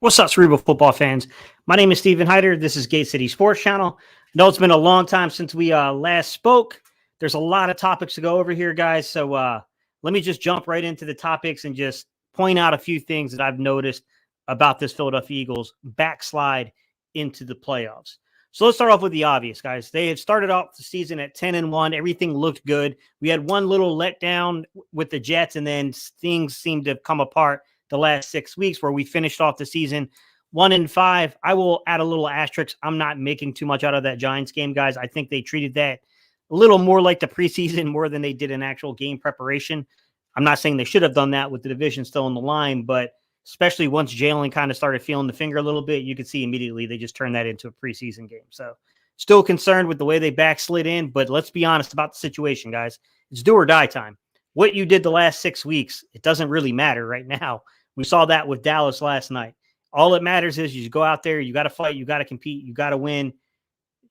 What's up, Cerebral football fans? My name is Steven Hyder. This is Gate City Sports Channel. I know it's been a long time since we last spoke. There's a lot of topics to go over here, guys. So let me just jump right into the topics and just point out a few things that I've noticed about this Philadelphia Eagles backslide into the playoffs. So let's start off with the obvious, guys. They had started off the season at 10-1. Everything looked good. We had one little letdown with the Jets, and then things seemed to come apart the last 6 weeks where we finished off the season 1-5. I will add a little asterisk. I'm not making too much out of that Giants game, guys. I think they treated that a little more like the preseason more than they did an actual game preparation. I'm not saying they should have done that with the division still on the line, but especially once Jalen kind of started feeling the finger a little bit, you could see immediately they just turned that into a preseason game. So still concerned with the way they backslid in, but let's be honest about the situation, guys. It's do or die time. What you did the last 6 weeks, it doesn't really matter right now. We saw that with Dallas last night. All that matters is you go out there, you got to fight, you got to compete, you got to win.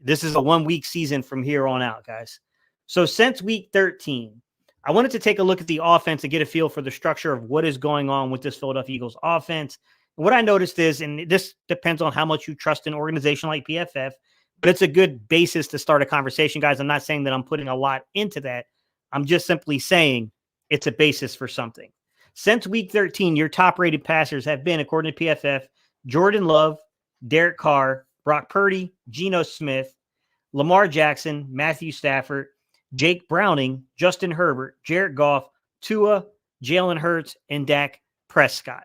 This is a 1-week season from here on out, guys. So since week 13, I wanted to take a look at the offense and get a feel for the structure of what is going on with this Philadelphia Eagles offense. And what I noticed is, and this depends on how much you trust an organization like PFF, but it's a good basis to start a conversation, guys. I'm not saying that I'm putting a lot into that. I'm just simply saying it's a basis for something. Since week 13, your top-rated passers have been, according to PFF, Jordan Love, Derek Carr, Brock Purdy, Geno Smith, Lamar Jackson, Matthew Stafford, Jake Browning, Justin Herbert, Jared Goff, Tua, Jalen Hurts, and Dak Prescott.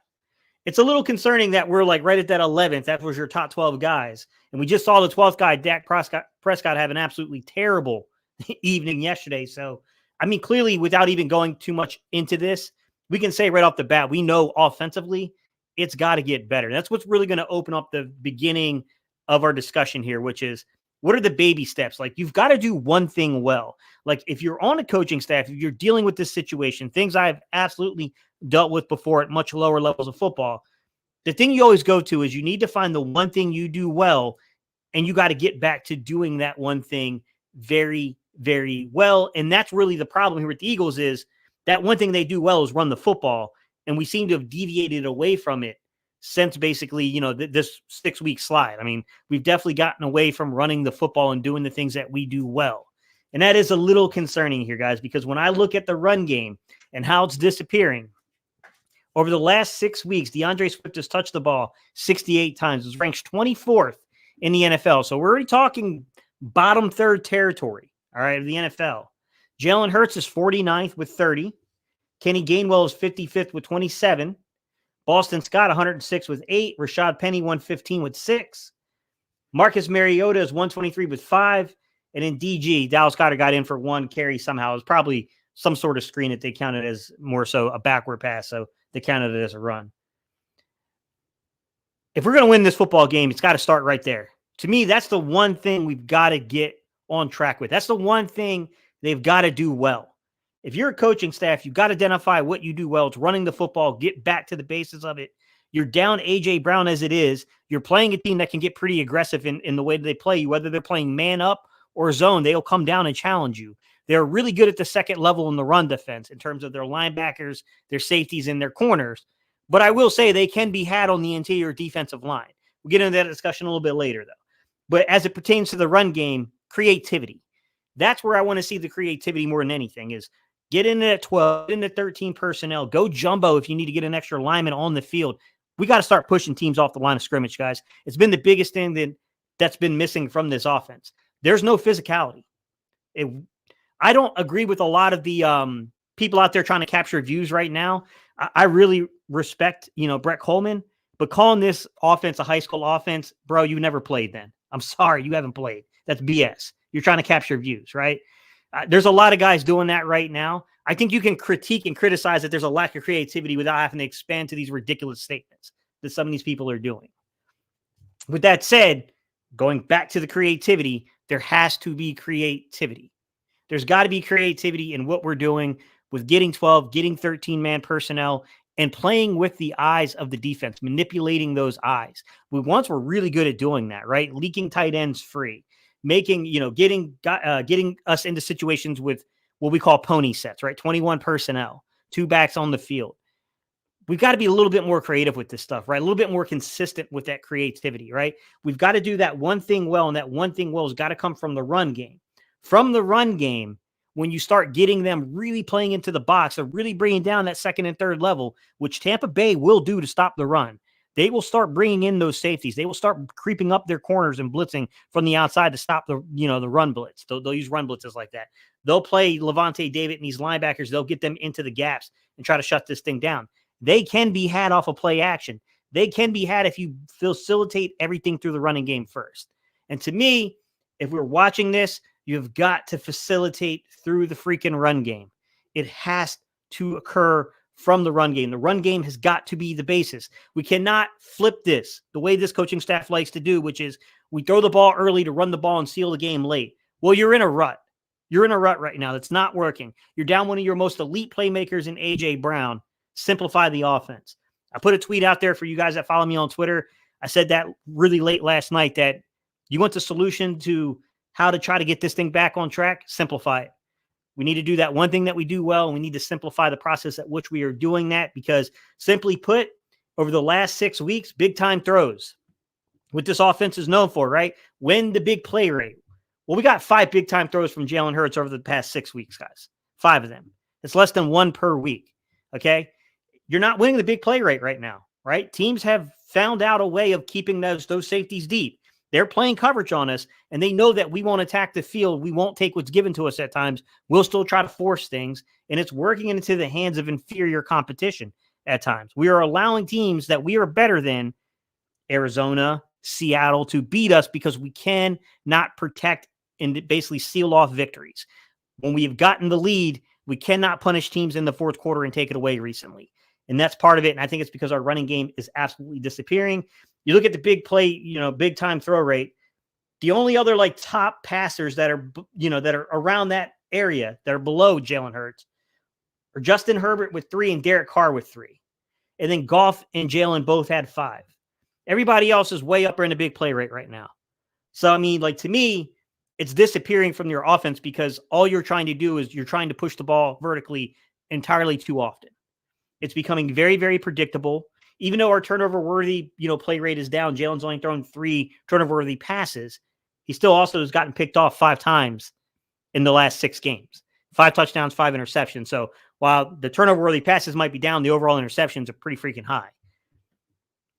It's a little concerning that we're like right at that 11th. That was your top 12 guys. And we just saw the 12th guy, Dak Prescott, have an absolutely terrible evening yesterday. So, I mean, clearly, without even going too much into this, we can say right off the bat, we know offensively it's got to get better. That's what's really going to open up the beginning of our discussion here, which is what are the baby steps? Like, you've got to do one thing well. Like, if you're on a coaching staff, if you're dealing with this situation, things I've absolutely dealt with before at much lower levels of football, the thing you always go to is you need to find the one thing you do well, and you got to get back to doing that one thing very, very well. And that's really the problem here with the Eagles is that one thing they do well is run the football, and we seem to have deviated away from it since basically, this 6-week slide. I mean, we've definitely gotten away from running the football and doing the things that we do well. And that is a little concerning here, guys, because when I look at the run game and how it's disappearing, over the last 6 weeks, DeAndre Swift has touched the ball 68 times. It ranks 24th in the NFL. So we're already talking bottom third territory, all right, of the NFL. Jalen Hurts is 49th with 30. Kenny Gainwell is 55th with 27. Boston Scott, 106 with 8. Rashad Penny, 115 with 6. Marcus Mariota is 123 with 5. And then DG, Dallas Goedert, got in for 1 carry somehow. It was probably some sort of screen that they counted as more so a backward pass, so they counted it as a run. If we're going to win this football game, it's got to start right there. To me, that's the one thing we've got to get on track with. That's the one thing they've got to do well. If you're a coaching staff, you've got to identify what you do well. It's running the football, get back to the basis of it. You're down A.J. Brown as it is. You're playing a team that can get pretty aggressive in the way that they play you, whether they're playing man up or zone. They'll come down and challenge you. They're really good at the second level in the run defense in terms of their linebackers, their safeties, and their corners. But I will say they can be had on the interior defensive line. We'll get into that discussion a little bit later, though. But as it pertains to the run game, creativity. That's where I want to see the creativity more than anything is get in at 12, get in at 13 personnel, go jumbo if you need to get an extra lineman on the field. We got to start pushing teams off the line of scrimmage, guys. It's been the biggest thing that's been missing from this offense. There's no physicality. I don't agree with a lot of the people out there trying to capture views right now. I really respect, Brett Coleman, but calling this offense a high school offense, bro, you never played then. I'm sorry, you haven't played. That's BS. You're trying to capture views, right? There's a lot of guys doing that right now. I think you can critique and criticize that there's a lack of creativity without having to expand to these ridiculous statements that some of these people are doing. With that said, going back to the creativity, there has to be creativity. There's got to be creativity in what we're doing with getting 12, getting 13-man personnel, and playing with the eyes of the defense, manipulating those eyes. We once were really good at doing that, right? Leaking tight ends free, making, getting us into situations with what we call pony sets, right? 21 personnel, 2 backs on the field. we've got to be a little bit more creative with this stuff, right? A little bit more consistent with that creativity, right? We've got to do that one thing well, and that one thing well has got to come from the run game. From the run game, when you start getting them really playing into the box or really bringing down that second and third level, which Tampa Bay will do to stop the run, they will start bringing in those safeties. They will start creeping up their corners and blitzing from the outside to stop the run blitz. They'll use run blitzes like that. They'll play Levante David and these linebackers. They'll get them into the gaps and try to shut this thing down. They can be had off of play action. They can be had if you facilitate everything through the running game first. And to me, if we're watching this, you've got to facilitate through the freaking run game. It has to occur from the run game. The run game has got to be the basis. We cannot flip this the way this coaching staff likes to do, which is we throw the ball early to run the ball and seal the game late. Well, you're in a rut. You're in a rut right now. That's not working. You're down one of your most elite playmakers in A.J. Brown. Simplify the offense. I put a tweet out there for you guys that follow me on Twitter. I said that really late last night that you want the solution to how to try to get this thing back on track? Simplify it. We need to do that one thing that we do well, and we need to simplify the process at which we are doing that, because simply put, over the last 6 weeks, big-time throws. What this offense is known for, right? Win the big play rate. Well, we got 5 big-time throws from Jalen Hurts over the past 6 weeks, guys. 5 of them. It's less than 1 per week, okay? You're not winning the big play rate right now, right? Teams have found out a way of keeping those safeties deep. They're playing coverage on us, and they know that we won't attack the field. We won't take what's given to us at times. We'll still try to force things, and it's working into the hands of inferior competition at times. We are allowing teams that we are better than, Arizona, Seattle, to beat us because we can not protect and basically seal off victories. When we have gotten the lead, we cannot punish teams in the fourth quarter and take it away recently. And that's part of it. And I think it's because our running game is absolutely disappearing. You look at the big play, big time throw rate. The only other top passers that are, that are around that area that are below Jalen Hurts are Justin Herbert with 3 and Derek Carr with 3. And then Goff and Jalen both had 5. Everybody else is way up in the big play rate right now. So, to me, it's disappearing from your offense because all you're trying to do is you're trying to push the ball vertically entirely too often. It's becoming very, very predictable. Even though our turnover-worthy, play rate is down, Jalen's only thrown 3 turnover-worthy passes. He still also has gotten picked off 5 times in the last 6 games. 5 touchdowns, 5 interceptions. So while the turnover-worthy passes might be down, the overall interceptions are pretty freaking high.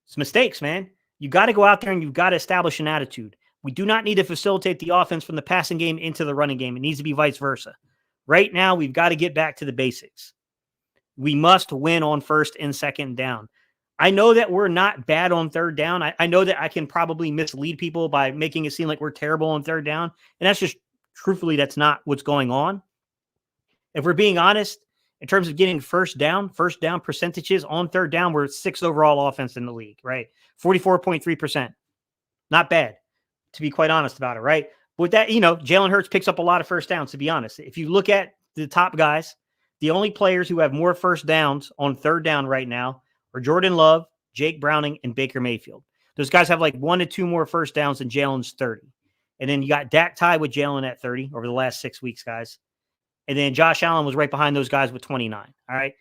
It's mistakes, man. You got to go out there and you've got to establish an attitude. We do not need to facilitate the offense from the passing game into the running game. It needs to be vice versa. Right now, we've got to get back to the basics. We must win on first and second down. I know that we're not bad on third down. I know that I can probably mislead people by making it seem like we're terrible on third down. And that's just, truthfully, that's not what's going on. If we're being honest, in terms of getting first down percentages on third down, we're 6th overall offense in the league, right? 44.3%. Not bad, to be quite honest about it, right? With that, Jalen Hurts picks up a lot of first downs, to be honest. If you look at the top guys, the only players who have more first downs on third down right now are Jordan Love, Jake Browning, and Baker Mayfield. Those guys have 1 to 2 more first downs than Jalen's 30. And then you got Dak tied with Jalen at 30 over the last 6 weeks, guys. And then Josh Allen was right behind those guys with 29. All right.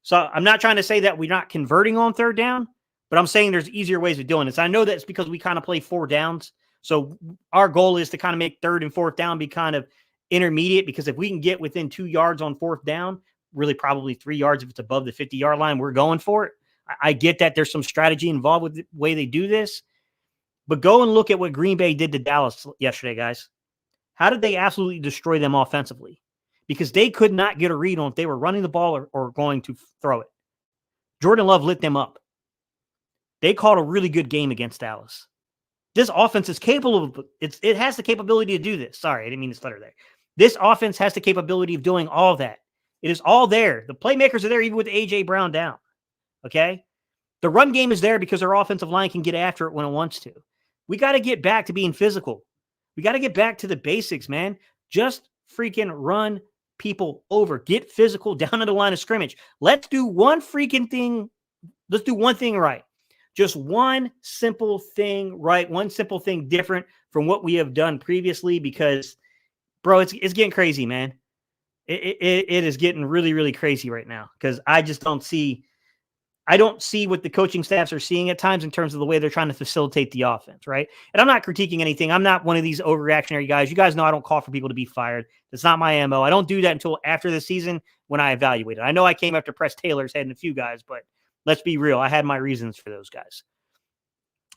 So I'm not trying to say that we're not converting on third down, but I'm saying there's easier ways of doing this. I know that it's because we kind of play 4 downs. So our goal is to kind of make third and fourth down be kind of intermediate, because if we can get within 2 yards on fourth down, really probably 3 yards if it's above the 50-yard line, we're going for it. I get that there's some strategy involved with the way they do this, but go and look at what Green Bay did to Dallas yesterday, guys. How did they absolutely destroy them offensively? Because they could not get a read on if they were running the ball or going to throw it. Jordan Love lit them up. They called a really good game against Dallas. This offense is capable of, it has the capability to do this. Sorry, I didn't mean to stutter there. This offense has the capability of doing all that. It is all there. The playmakers are there even with A.J. Brown down. Okay? The run game is there because our offensive line can get after it when it wants to. We got to get back to being physical. We got to get back to the basics, man. Just freaking run people over. Get physical down to the line of scrimmage. Let's do one freaking thing. Let's do one thing right. Just one simple thing right. One simple thing different from what we have done previously, because, bro, it's getting crazy, man. It is getting really, really crazy right now, because I just don't see I don't see what the coaching staffs are seeing at times in terms of the way they're trying to facilitate the offense, right? And I'm not critiquing anything. I'm not one of these overreactionary guys. You guys know I don't call for people to be fired. That's not my MO. I don't do that until after the season when I evaluate it. I know I came after Press Taylor's head and a few guys, but let's be real. I had my reasons for those guys.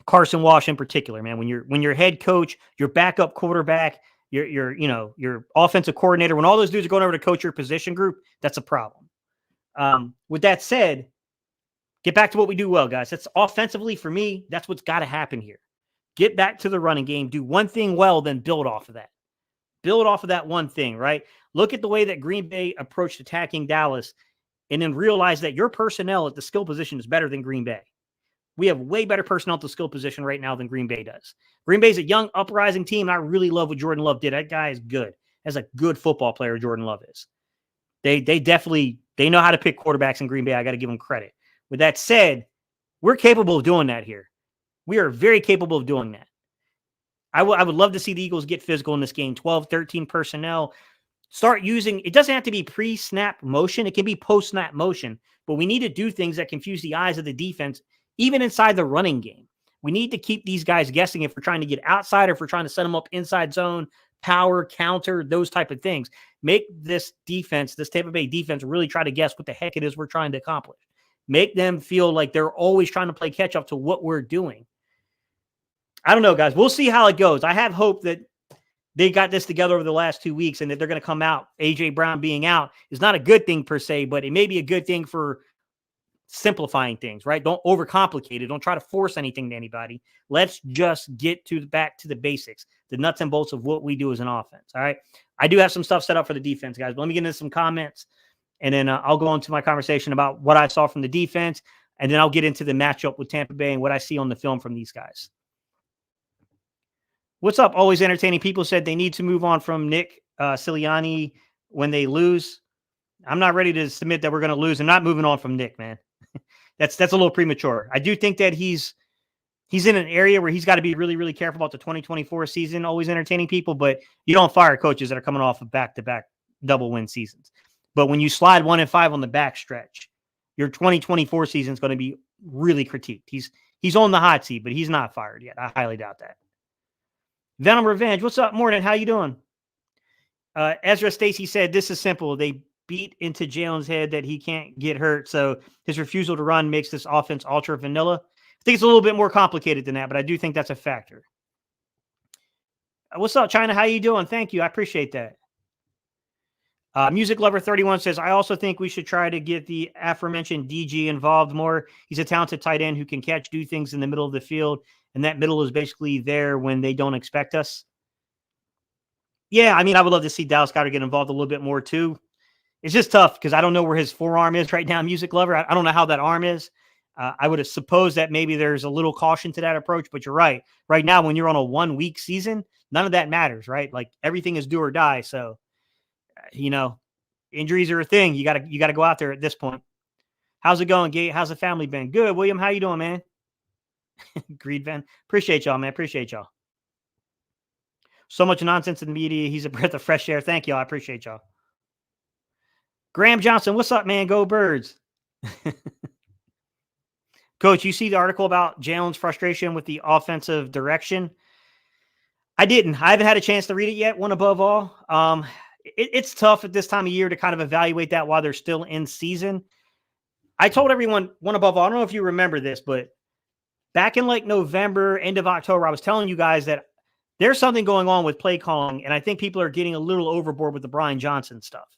Carson Walsh in particular, man. When your head coach, your backup quarterback, your offensive coordinator, when all those dudes are going over to coach your position group, that's a problem. With that said, get back to what we do well, guys. That's offensively for me. That's what's got to happen here. Get back to the running game. Do one thing well, then build off of that. Build off of that one thing, right? Look at the way that Green Bay approached attacking Dallas and then realize that your personnel at the skill position is better than Green Bay. We have way better personnel at the skill position right now than Green Bay does. Green Bay's a young, uprising team, and I really love what Jordan Love did. That guy is good. As a good football player, Jordan Love is. They definitely know how to pick quarterbacks in Green Bay. I got to give them credit. With that said, we're capable of doing that here. We are very capable of doing that. I would love to see the Eagles get physical in this game. 12, 13 personnel. Start using, it doesn't have to be pre-snap motion. It can be post-snap motion. But we need to do things that confuse the eyes of the defense, even inside the running game. We need to keep these guys guessing if we're trying to get outside or if we're trying to set them up inside zone, power, counter, those type of things. Make this defense, this Tampa Bay defense, really try to guess what the heck it is we're trying to accomplish. Make them feel like they're always trying to play catch up to what we're doing. I don't know, guys. We'll see how it goes. I have hope that they got this together over the last 2 weeks and that they're going to come out. A.J. Brown being out is not a good thing per se, but it may be a good thing for simplifying things, right? Don't overcomplicate it. Don't try to force anything to anybody. Let's just get back to the basics, the nuts and bolts of what we do as an offense, all right? I do have some stuff set up for the defense, guys, but let me get into some comments, and then I'll go into my conversation about what I saw from the defense, and then I'll get into the matchup with Tampa Bay and what I see on the film from these guys. What's up? Always entertaining. People said they need to move on from Nick Sirianni when they lose. I'm not ready to submit that we're going to lose. I'm not moving on from Nick, man. That's a little premature. I do think that he's in an area where he's got to be really, really careful about the 2024 season, always entertaining people, but you don't fire coaches that are coming off of back-to-back double win seasons. But when you slide 1-5 on the back stretch, your 2024 season is going to be really critiqued. He's on the hot seat, but he's not fired yet. I highly doubt that. Venom Revenge, what's up, Morning? How you doing? Ezra Stacy said, this is simple. They beat into Jalen's head that he can't get hurt, so his refusal to run makes this offense ultra vanilla. I think it's a little bit more complicated than that, but I do think that's a factor. What's up, China? How you doing? Thank you. I appreciate that. Music Lover 31 says, I also think we should try to get the aforementioned DG involved more. He's a talented tight end who can do things in the middle of the field, and that middle is basically there when they don't expect us. Yeah, I mean, I would love to see Dallas Goedert get involved a little bit more too. It's just tough because I don't know where his forearm is right now, Music Lover. I don't know how that arm is. I would have supposed that maybe there's a little caution to that approach, but you're right. Right now, when you're on a 1-week season, none of that matters, right? Like everything is do or die. So, injuries are a thing. You gotta go out there at this point. How's it going, Gate? How's the family been? Good, William. How you doing, man? Greed Van. Appreciate y'all, man. Appreciate y'all. So much nonsense in the media. He's a breath of fresh air. Thank y'all. I appreciate y'all. Graham Johnson, what's up, man? Go Birds. Coach, you see the article about Jalen's frustration with the offensive direction? I didn't. I haven't had a chance to read it yet, one above all. It's tough at this time of year to kind of evaluate that while they're still in season. I told everyone, one above all, I don't know if you remember this, but back in like November, end of October, I was telling you guys that there's something going on with play calling, and I think people are getting a little overboard with the Brian Johnson stuff.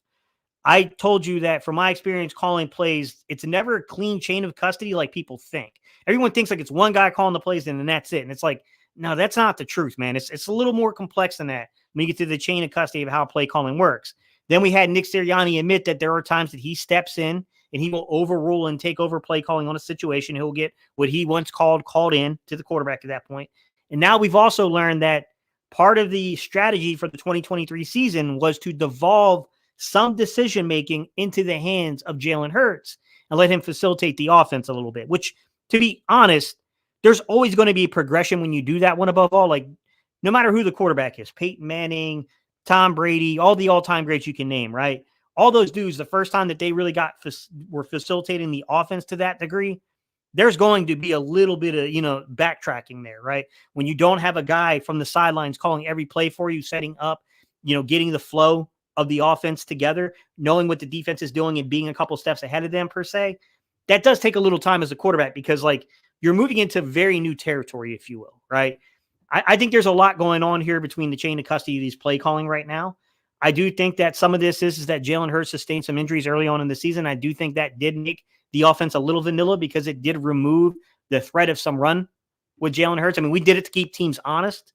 I told you that from my experience calling plays, it's never a clean chain of custody like people think. Everyone thinks like it's one guy calling the plays and then that's it. And it's like, no, that's not the truth, man. It's a little more complex than that when you get to the chain of custody of how play calling works. Then we had Nick Sirianni admit that there are times that he steps in and he will overrule and take over play calling on a situation. He'll get what he once called in to the quarterback at that point. And now we've also learned that part of the strategy for the 2023 season was to devolve some decision-making into the hands of Jalen Hurts and let him facilitate the offense a little bit, which, to be honest, there's always going to be progression when you do that one above all. Like, no matter who the quarterback is, Peyton Manning, Tom Brady, all the all-time greats you can name, right? all those dudes, the first time that they really were facilitating the offense to that degree, there's going to be a little bit of, backtracking there, right? When you don't have a guy from the sidelines calling every play for you, setting up, getting the flow of the offense together, knowing what the defense is doing and being a couple steps ahead of them per se, that does take a little time as a quarterback because like you're moving into very new territory, if you will, right? I think there's a lot going on here between the chain of custody of these play calling right now. I do think that some of this is that Jalen Hurts sustained some injuries early on in the season. I do think that did make the offense a little vanilla because it did remove the threat of some run with Jalen Hurts. I mean, we did it to keep teams honest,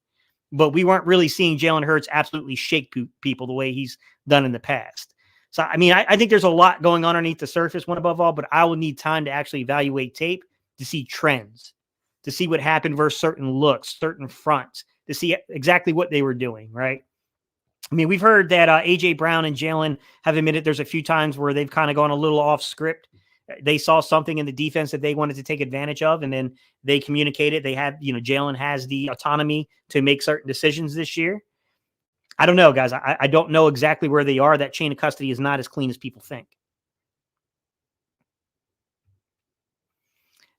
but we weren't really seeing Jalen Hurts absolutely shake people the way he's done in the past. So, I mean, I think there's a lot going on underneath the surface, one above all, but I will need time to actually evaluate tape to see trends, to see what happened versus certain looks, certain fronts, to see exactly what they were doing, right? I mean, we've heard that A.J. Brown and Jalen have admitted there's a few times where they've kind of gone a little off script. They saw something in the defense that they wanted to take advantage of, and then they communicated. They have, Jalen has the autonomy to make certain decisions this year. I don't know, guys. I don't know exactly where they are. That chain of custody is not as clean as people think.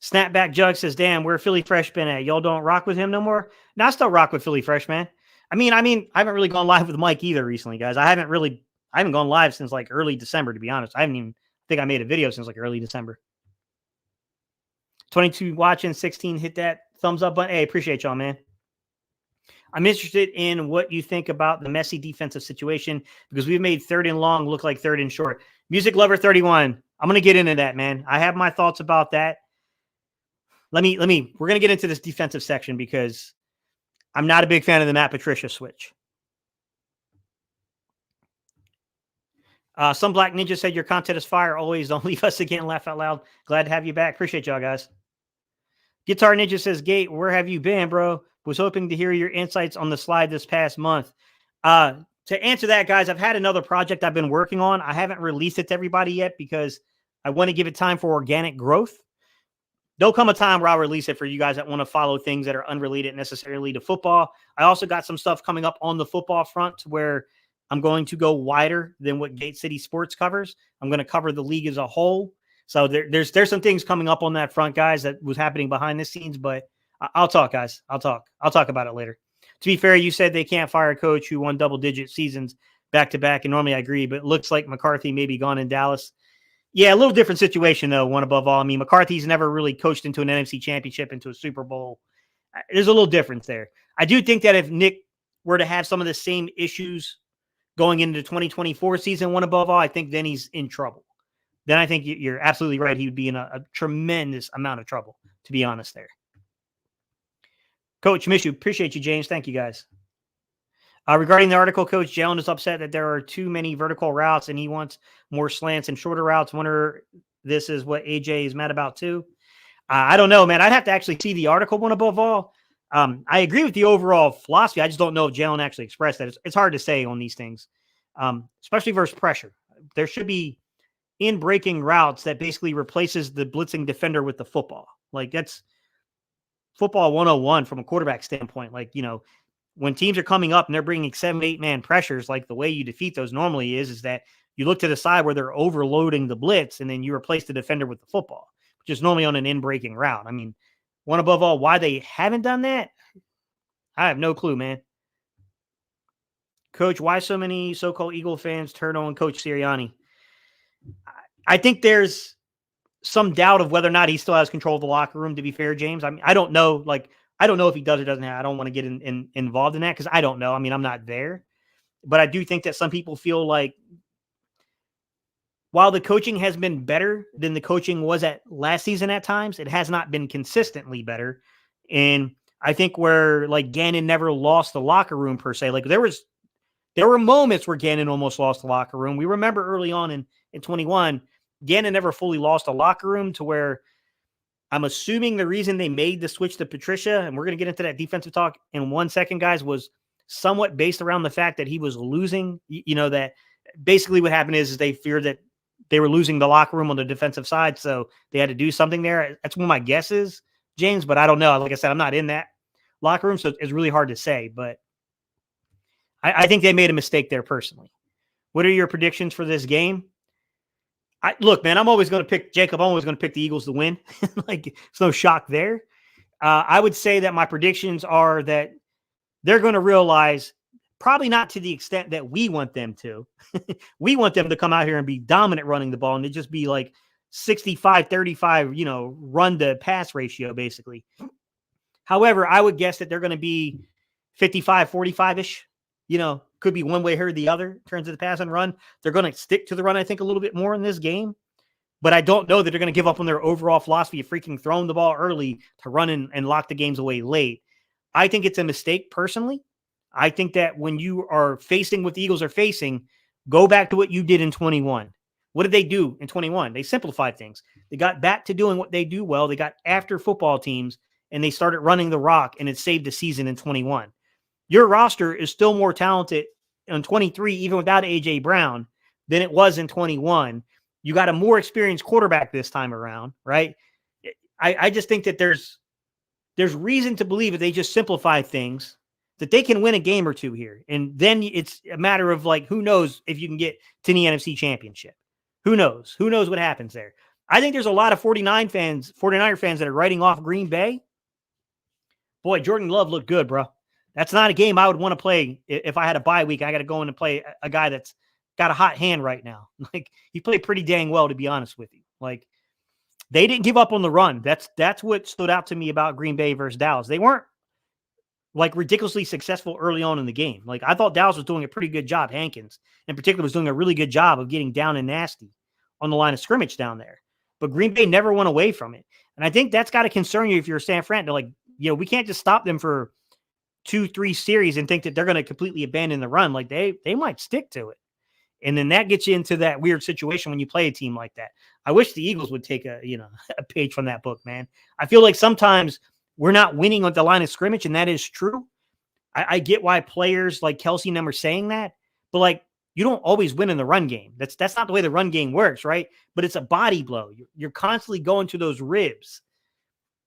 Snapback Jug says, damn, where Philly Fresh been at? Y'all don't rock with him no more? No, I still rock with Philly Fresh, man. I mean, I haven't really gone live with Mike either recently, guys. I haven't gone live since like early December, to be honest. I think I made a video since like early December. 22 watching, 16 hit that thumbs up button. Hey, appreciate y'all, man. I'm interested in what you think about the messy defensive situation because we've made 3rd and long look like 3rd and short. Music Lover 31. I'm going to get into that, man. I have my thoughts about that. We're going to get into this defensive section because I'm not a big fan of the Matt Patricia switch. Some Black Ninja said your content is fire. Always don't leave us again. Laugh out loud. Glad to have you back. Appreciate y'all, guys. Guitar Ninja says, Gate, where have you been, bro? Was hoping to hear your insights on the slide this past month. To answer that, guys, I've had another project I've been working on. I haven't released it to everybody yet because I want to give it time for organic growth. There'll come a time where I'll release it for you guys that want to follow things that are unrelated necessarily to football. I also got some stuff coming up on the football front where I'm going to go wider than what Gate City Sports covers. I'm going to cover the league as a whole. So there's some things coming up on that front, guys, that was happening behind the scenes, but I'll talk, guys. I'll talk about it later. To be fair, you said they can't fire a coach who won double-digit seasons back-to-back, and normally I agree, but it looks like McCarthy may be gone in Dallas. Yeah, a little different situation, though, one above all. I mean, McCarthy's never really coached into an NFC championship, into a Super Bowl. There's a little difference there. I do think that if Nick were to have some of the same issues going into the 2024 season, one above all, I think then he's in trouble. Then I think you're absolutely right. He would be in a tremendous amount of trouble, to be honest there. Coach, miss you. Appreciate you, James. Thank you, guys. Regarding the article, Coach Jalen is upset that there are too many vertical routes and he wants more slants and shorter routes. Wonder this is what AJ is mad about too. I don't know, man. I'd have to actually see the article one above all. I agree with the overall philosophy. I just don't know if Jalen actually expressed that. It's hard to say on these things, especially versus pressure. There should be in-breaking routes that basically replaces the blitzing defender with the football. Like that's football 101 from a quarterback standpoint. Like, when teams are coming up and they're bringing 7-8 man pressures, like the way you defeat those normally is that you look to the side where they're overloading the blitz and then you replace the defender with the football, which is normally on an in-breaking route. I mean, one above all, why they haven't done that, I have no clue, man. Coach, why so many so-called Eagle fans turn on Coach Sirianni? I think there's some doubt of whether or not he still has control of the locker room, to be fair, James. I mean, I don't know. I don't know if he does or doesn't have. I don't want to get involved in that because I don't know. I mean, I'm not there. But I do think that some people feel like while the coaching has been better than the coaching was at last season at times, it has not been consistently better. And I think where Gannon never lost the locker room per se. There were moments where Gannon almost lost the locker room. We remember early on in 21, Gannon never fully lost a locker room to where I'm assuming the reason they made the switch to Patricia, and we're going to get into that defensive talk in 1 second, guys, was somewhat based around the fact that he was losing. That basically what happened is they feared that they were losing the locker room on the defensive side, so they had to do something there. That's what my guess is, James, but I don't know. Like I said, I'm not in that locker room, so it's really hard to say, but I think they made a mistake there personally. What are your predictions for this game? Look, man, I'm always going to pick Jacob. I'm always going to pick the Eagles to win. Like, it's no shock there. I would say that my predictions are that they're going to realize, probably not to the extent that we want them to. We want them to come out here and be dominant running the ball and to just be like 65-35, run to pass ratio, basically. However, I would guess that they're going to be 55-45-ish. Could be one way or the other in terms of the pass and run. They're going to stick to the run, I think, a little bit more in this game. But I don't know that they're going to give up on their overall philosophy of freaking throwing the ball early to run and lock the games away late. I think it's a mistake, personally. I think that when you are facing what the Eagles are facing, go back to what you did in 21. What did they do in 21? They simplified things. They got back to doing what they do well. They got after football teams, and they started running the rock, and it saved the season in 21. Your roster is still more talented in 23, even without A.J. Brown, than it was in 21. You got a more experienced quarterback this time around, right? I just think that there's reason to believe if they just simplify things that they can win a game or two here. And then it's a matter of, like, who knows if you can get to the NFC Championship. Who knows? Who knows what happens there? I think there's a lot of 49er fans that are writing off Green Bay. Boy, Jordan Love looked good, bro. That's not a game I would want to play if I had a bye week. I got to go in and play a guy that's got a hot hand right now. Like, he played pretty dang well, to be honest with you. Like, they didn't give up on the run. That's what stood out to me about Green Bay versus Dallas. They weren't, like, ridiculously successful early on in the game. Like, I thought Dallas was doing a pretty good job. Hankins, in particular, was doing a really good job of getting down and nasty on the line of scrimmage down there. But Green Bay never went away from it. And I think that's got to concern you if you're San Fran. They're like, we can't just stop them for 2-3 series and think that they're going to completely abandon the run. Like, they might stick to it. And then that gets you into that weird situation when you play a team like that. I wish the Eagles would take a page from that book, man. I feel like sometimes we're not winning on the line of scrimmage, and that is true. I get why players like Kelsey and them are saying that, but, like, you don't always win in the run game. That's not the way the run game works, right? But it's a body blow. You're constantly going to those ribs.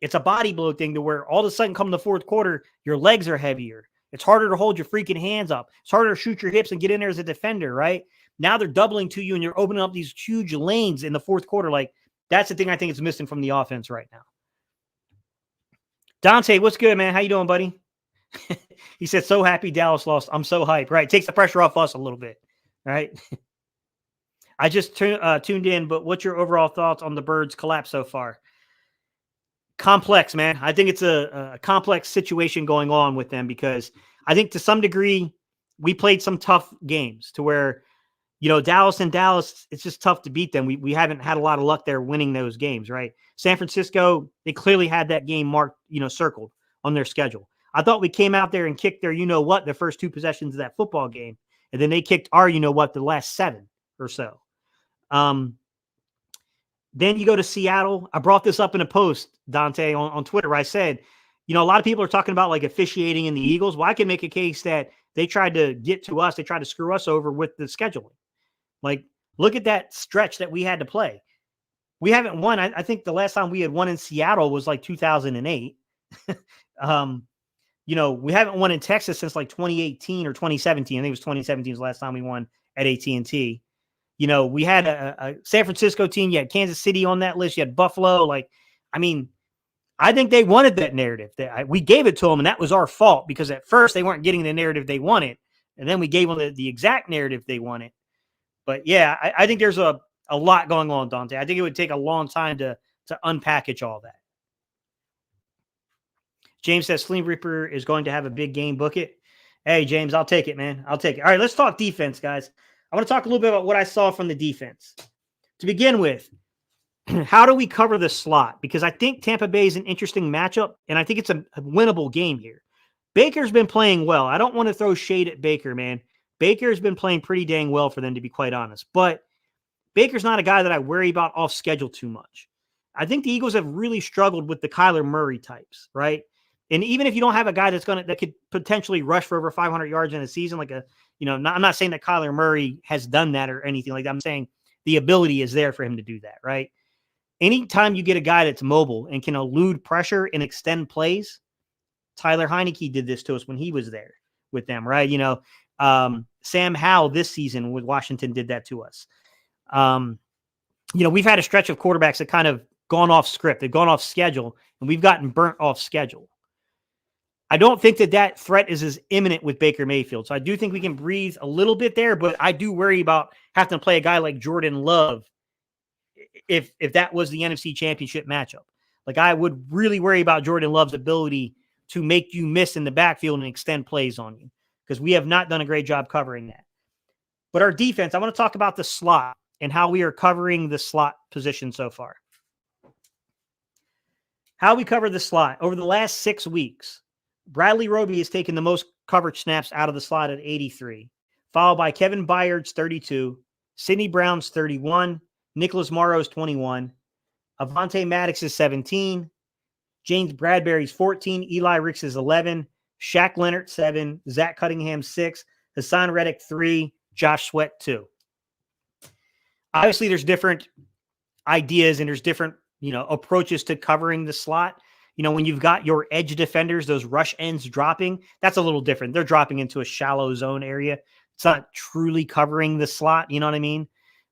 It's a body blow thing to where all of a sudden come the fourth quarter, your legs are heavier. It's harder to hold your freaking hands up. It's harder to shoot your hips and get in there as a defender, right? Now they're doubling to you and you're opening up these huge lanes in the fourth quarter. Like, that's the thing I think is missing from the offense right now. Dante, what's good, man? How you doing, buddy? He said, so happy Dallas lost. I'm so hyped. Right. Takes the pressure off us a little bit. Right. I just tuned in, but what's your overall thoughts on the Birds' collapse so far? Complex, man. I think it's a complex situation going on with them because I think to some degree we played some tough games to where, Dallas, it's just tough to beat them. We haven't had a lot of luck there winning those games, right? San Francisco, they clearly had that game marked, circled on their schedule. I thought we came out there and kicked their the first 2 possessions of that football game, and then they kicked our the last 7 or so. Then you go to Seattle. I brought this up in a post, Dante, on Twitter. I said, a lot of people are talking about, like, officiating in the Eagles. Well, I can make a case that they tried to get to us. They tried to screw us over with the scheduling. Like, look at that stretch that we had to play. We haven't won. I think the last time we had won in Seattle was like 2008. We haven't won in Texas since like 2018 or 2017. I think it was 2017 was the last time we won at AT&T. We had a San Francisco team. You had Kansas City on that list. You had Buffalo. I think they wanted that narrative. We gave it to them, and that was our fault because at first they weren't getting the narrative they wanted, and then we gave them the exact narrative they wanted. But, yeah, I think there's a lot going on, Dante. I think it would take a long time to unpackage all that. James says Sleep Reaper is going to have a big game. Book it. Hey, James, I'll take it, man. I'll take it. All right, let's talk defense, guys. I want to talk a little bit about what I saw from the defense. To begin with, how do we cover the slot? Because I think Tampa Bay is an interesting matchup, and I think it's a winnable game here. Baker's been playing well. I don't want to throw shade at Baker, man. Baker's been playing pretty dang well for them, to be quite honest. But Baker's not a guy that I worry about off schedule too much. I think the Eagles have really struggled with the Kyler Murray types, right? And even if you don't have a guy that could potentially rush for over 500 yards in a season, I'm not saying that Kyler Murray has done that or anything like that. I'm saying the ability is there for him to do that, right? Anytime you get a guy that's mobile and can elude pressure and extend plays, Tyler Heineke did this to us when he was there with them, right? Sam Howell this season with Washington did that to us. We've had a stretch of quarterbacks that kind of gone off script. They've gone off schedule, and we've gotten burnt off schedule. I don't think that threat is as imminent with Baker Mayfield. So I do think we can breathe a little bit there, but I do worry about having to play a guy like Jordan Love if that was the NFC Championship matchup. Like, I would really worry about Jordan Love's ability to make you miss in the backfield and extend plays on you, because we have not done a great job covering that. But our defense, I want to talk about the slot and how we are covering the slot position so far. How we cover the slot. Over the last 6 weeks, Bradley Roby has taken the most coverage snaps out of the slot at 83, followed by Kevin Byard's 32, Sidney Brown's 31, Nicholas Morrow's 21, Avonte Maddox is 17, James Bradbury's 14, Eli Ricks is 11, Shaq Leonard 7, Zach Cunningham 6, Hassan Reddick 3, Josh Sweat 2. Obviously, there's different ideas and there's different, approaches to covering the slot. When you've got your edge defenders, those rush ends dropping, that's a little different. They're dropping into a shallow zone area. It's not truly covering the slot. You know what I mean?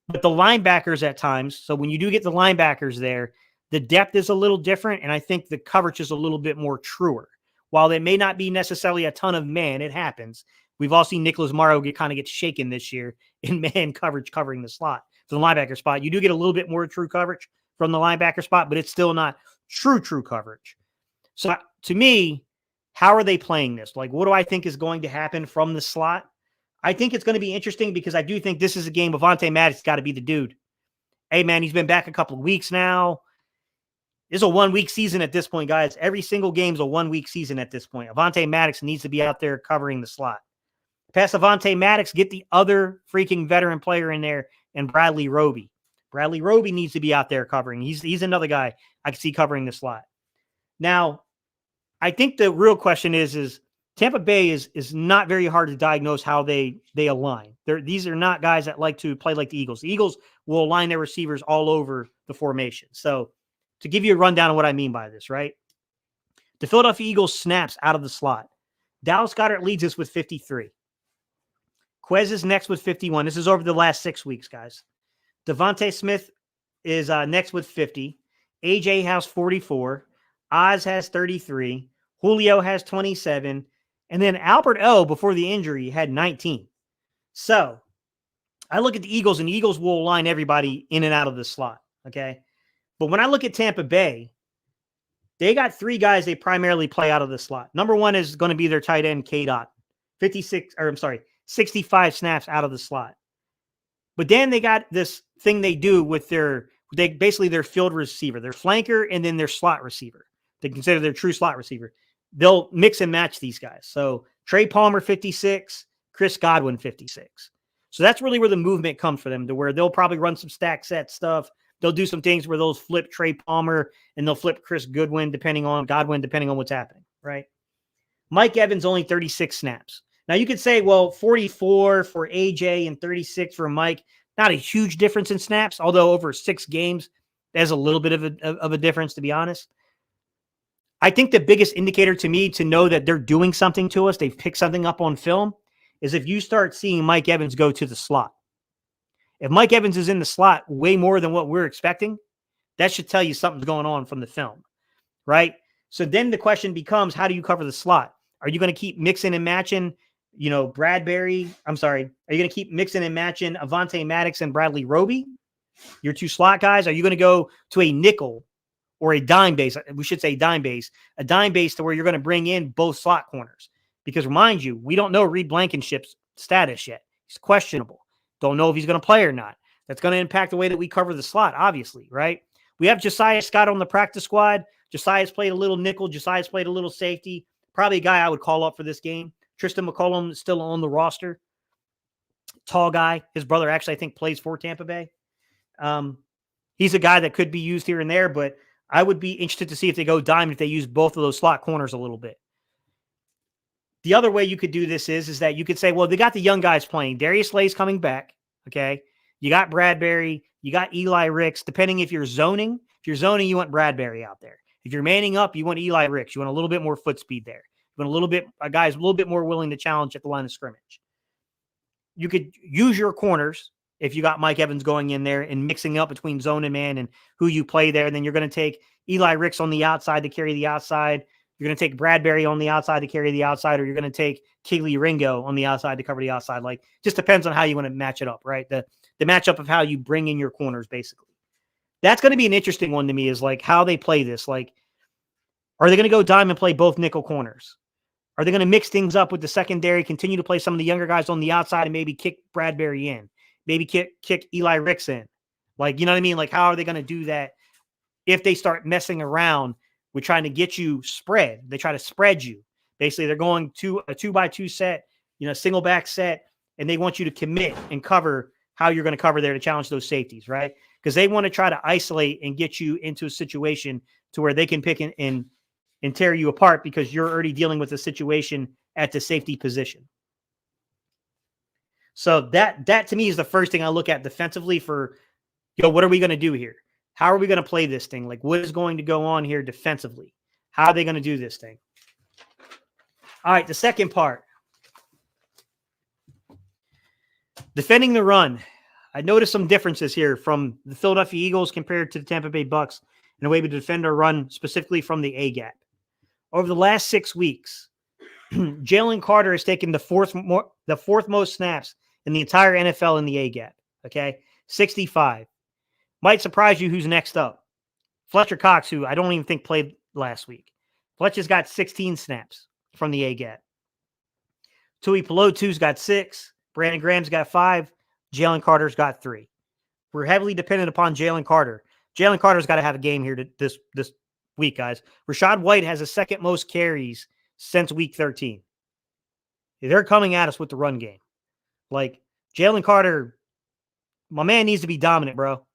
But the linebackers at times, so when you do get the linebackers there, the depth is a little different, and I think the coverage is a little bit more truer. While there may not be necessarily a ton of man, it happens. We've all seen Nicholas Morrow get shaken this year in man coverage covering the slot. For the linebacker spot, you do get a little bit more true coverage from the linebacker spot, but it's still not true coverage. So to me, how are they playing this? Like, what do I think is going to happen from the slot? I think it's going to be interesting because I do think this is a game. Avonte Maddox got to be the dude. Hey, man, he's been back a couple of weeks now. It's a 1-week season at this point, guys. Every single game's a 1-week season at this point. Avonte Maddox needs to be out there covering the slot. Pass Avonte Maddox, get the other freaking veteran player in there, and Bradley Roby. Bradley Roby needs to be out there covering. He's another guy I can see covering the slot. Now, I think the real question is Tampa Bay is not very hard to diagnose how they align. These are not guys that like to play like the Eagles. The Eagles will align their receivers all over the formation. So to give you a rundown of what I mean by this, right? The Philadelphia Eagles snaps out of the slot. Dallas Goedert leads us with 53. Quez is next with 51. This is over the last 6 weeks, guys. Devontae Smith is next with 50. AJ has 44. Oz has 33. Julio has 27. And then Albert O, before the injury, had 19. So I look at the Eagles, and the Eagles will line everybody in and out of the slot, okay? But when I look at Tampa Bay, they got 3 guys they primarily play out of the slot. Number 1 is going to be their tight end, K-Dot. 65 snaps out of the slot. But then they got this thing they do with their field receiver, their flanker, and then their slot receiver. They consider their true slot receiver. They'll mix and match these guys. So Trey Palmer, 56, Chris Godwin, 56. So that's really where the movement comes for them, to where they'll probably run some stack set stuff. They'll do some things where they'll flip Trey Palmer and they'll flip Chris Godwin, depending on what's happening, right? Mike Evans, only 36 snaps. Now you could say, well, 44 for AJ and 36 for Mike. Not a huge difference in snaps, although over 6 games, there's a little bit of a difference, to be honest. I think the biggest indicator to me to know that they're doing something to us, they've picked something up on film, is if you start seeing Mike Evans go to the slot. If Mike Evans is in the slot way more than what we're expecting, that should tell you something's going on from the film, right? So then the question becomes, how do you cover the slot? Are you going to keep mixing and matching, Bradbury? I'm sorry. Are you going to keep mixing and matching Avonte Maddox and Bradley Roby, your 2 slot guys? Are you going to go to a nickel or a dime base? We should say a dime base to where you're going to bring in both slot corners. Because remind you, we don't know Reed Blankenship's status yet. He's questionable. Don't know if he's going to play or not. That's going to impact the way that we cover the slot, obviously, right? We have Josiah Scott on the practice squad. Josiah's played a little nickel. Josiah's played a little safety. Probably a guy I would call up for this game. Tristan McCollum is still on the roster. Tall guy. His brother actually, I think, plays for Tampa Bay. He's a guy that could be used here and there, but I would be interested to see if they go dime, if they use both of those slot corners a little bit. The other way you could do this is that you could say, well, they got the young guys playing. Darius Slay's coming back, okay? You got Bradbury. You got Eli Ricks. Depending if you're zoning. If you're zoning, you want Bradbury out there. If you're manning up, you want Eli Ricks. You want a little bit more foot speed there. You want a guy who's a little bit more willing to challenge at the line of scrimmage. you could use your corners if you got Mike Evans going in there and mixing up between zone and man and who you play there. And then you're going to take Eli Ricks on the outside to carry the outside. You're going to take Bradbury on the outside to carry the outside, or you're going to take Keely Ringo on the outside to cover the outside. Like, just depends on how you want to match it up, right? The matchup of how you bring in your corners, basically. That's going to be an interesting one to me, is like how they play this. Like, are they going to go dime and play both nickel corners? Are they going to mix things up with the secondary, continue to play some of the younger guys on the outside and maybe kick Bradbury in? Maybe kick Eli Ricks in? Like, you know what I mean? Like, how are they going to do that if they start messing around with trying to get you spread? They try to spread you. Basically, they're going to a 2x2 set, single back set, and they want you to commit and cover how you're going to cover there to challenge those safeties, right? Because they want to try to isolate and get you into a situation to where they can pick and tear you apart because you're already dealing with a situation at the safety position. So that to me is the first thing I look at defensively for, what are we going to do here? How are we going to play this thing? Like, what is going to go on here defensively? How are they going to do this thing? All right, the second part. Defending the run. I noticed some differences here from the Philadelphia Eagles compared to the Tampa Bay Bucks in the way we defend our run, specifically from the A-gap. Over the last 6 weeks, Jalen Carter has taken the fourth most snaps in the entire NFL in the A-gap. Okay, 65. Might surprise you who's next up. Fletcher Cox, who I don't even think played last week. Fletcher's got 16 snaps from the A-gap. Tui Pelotu's got 6. Brandon Graham's got 5. Jalen Carter's got 3. We're heavily dependent upon Jalen Carter. Jalen Carter's got to have a game here this week, guys. Rachaad White has the second most carries since week 13. They're coming at us with the run game. Like, Jalen Carter, my man needs to be dominant, bro.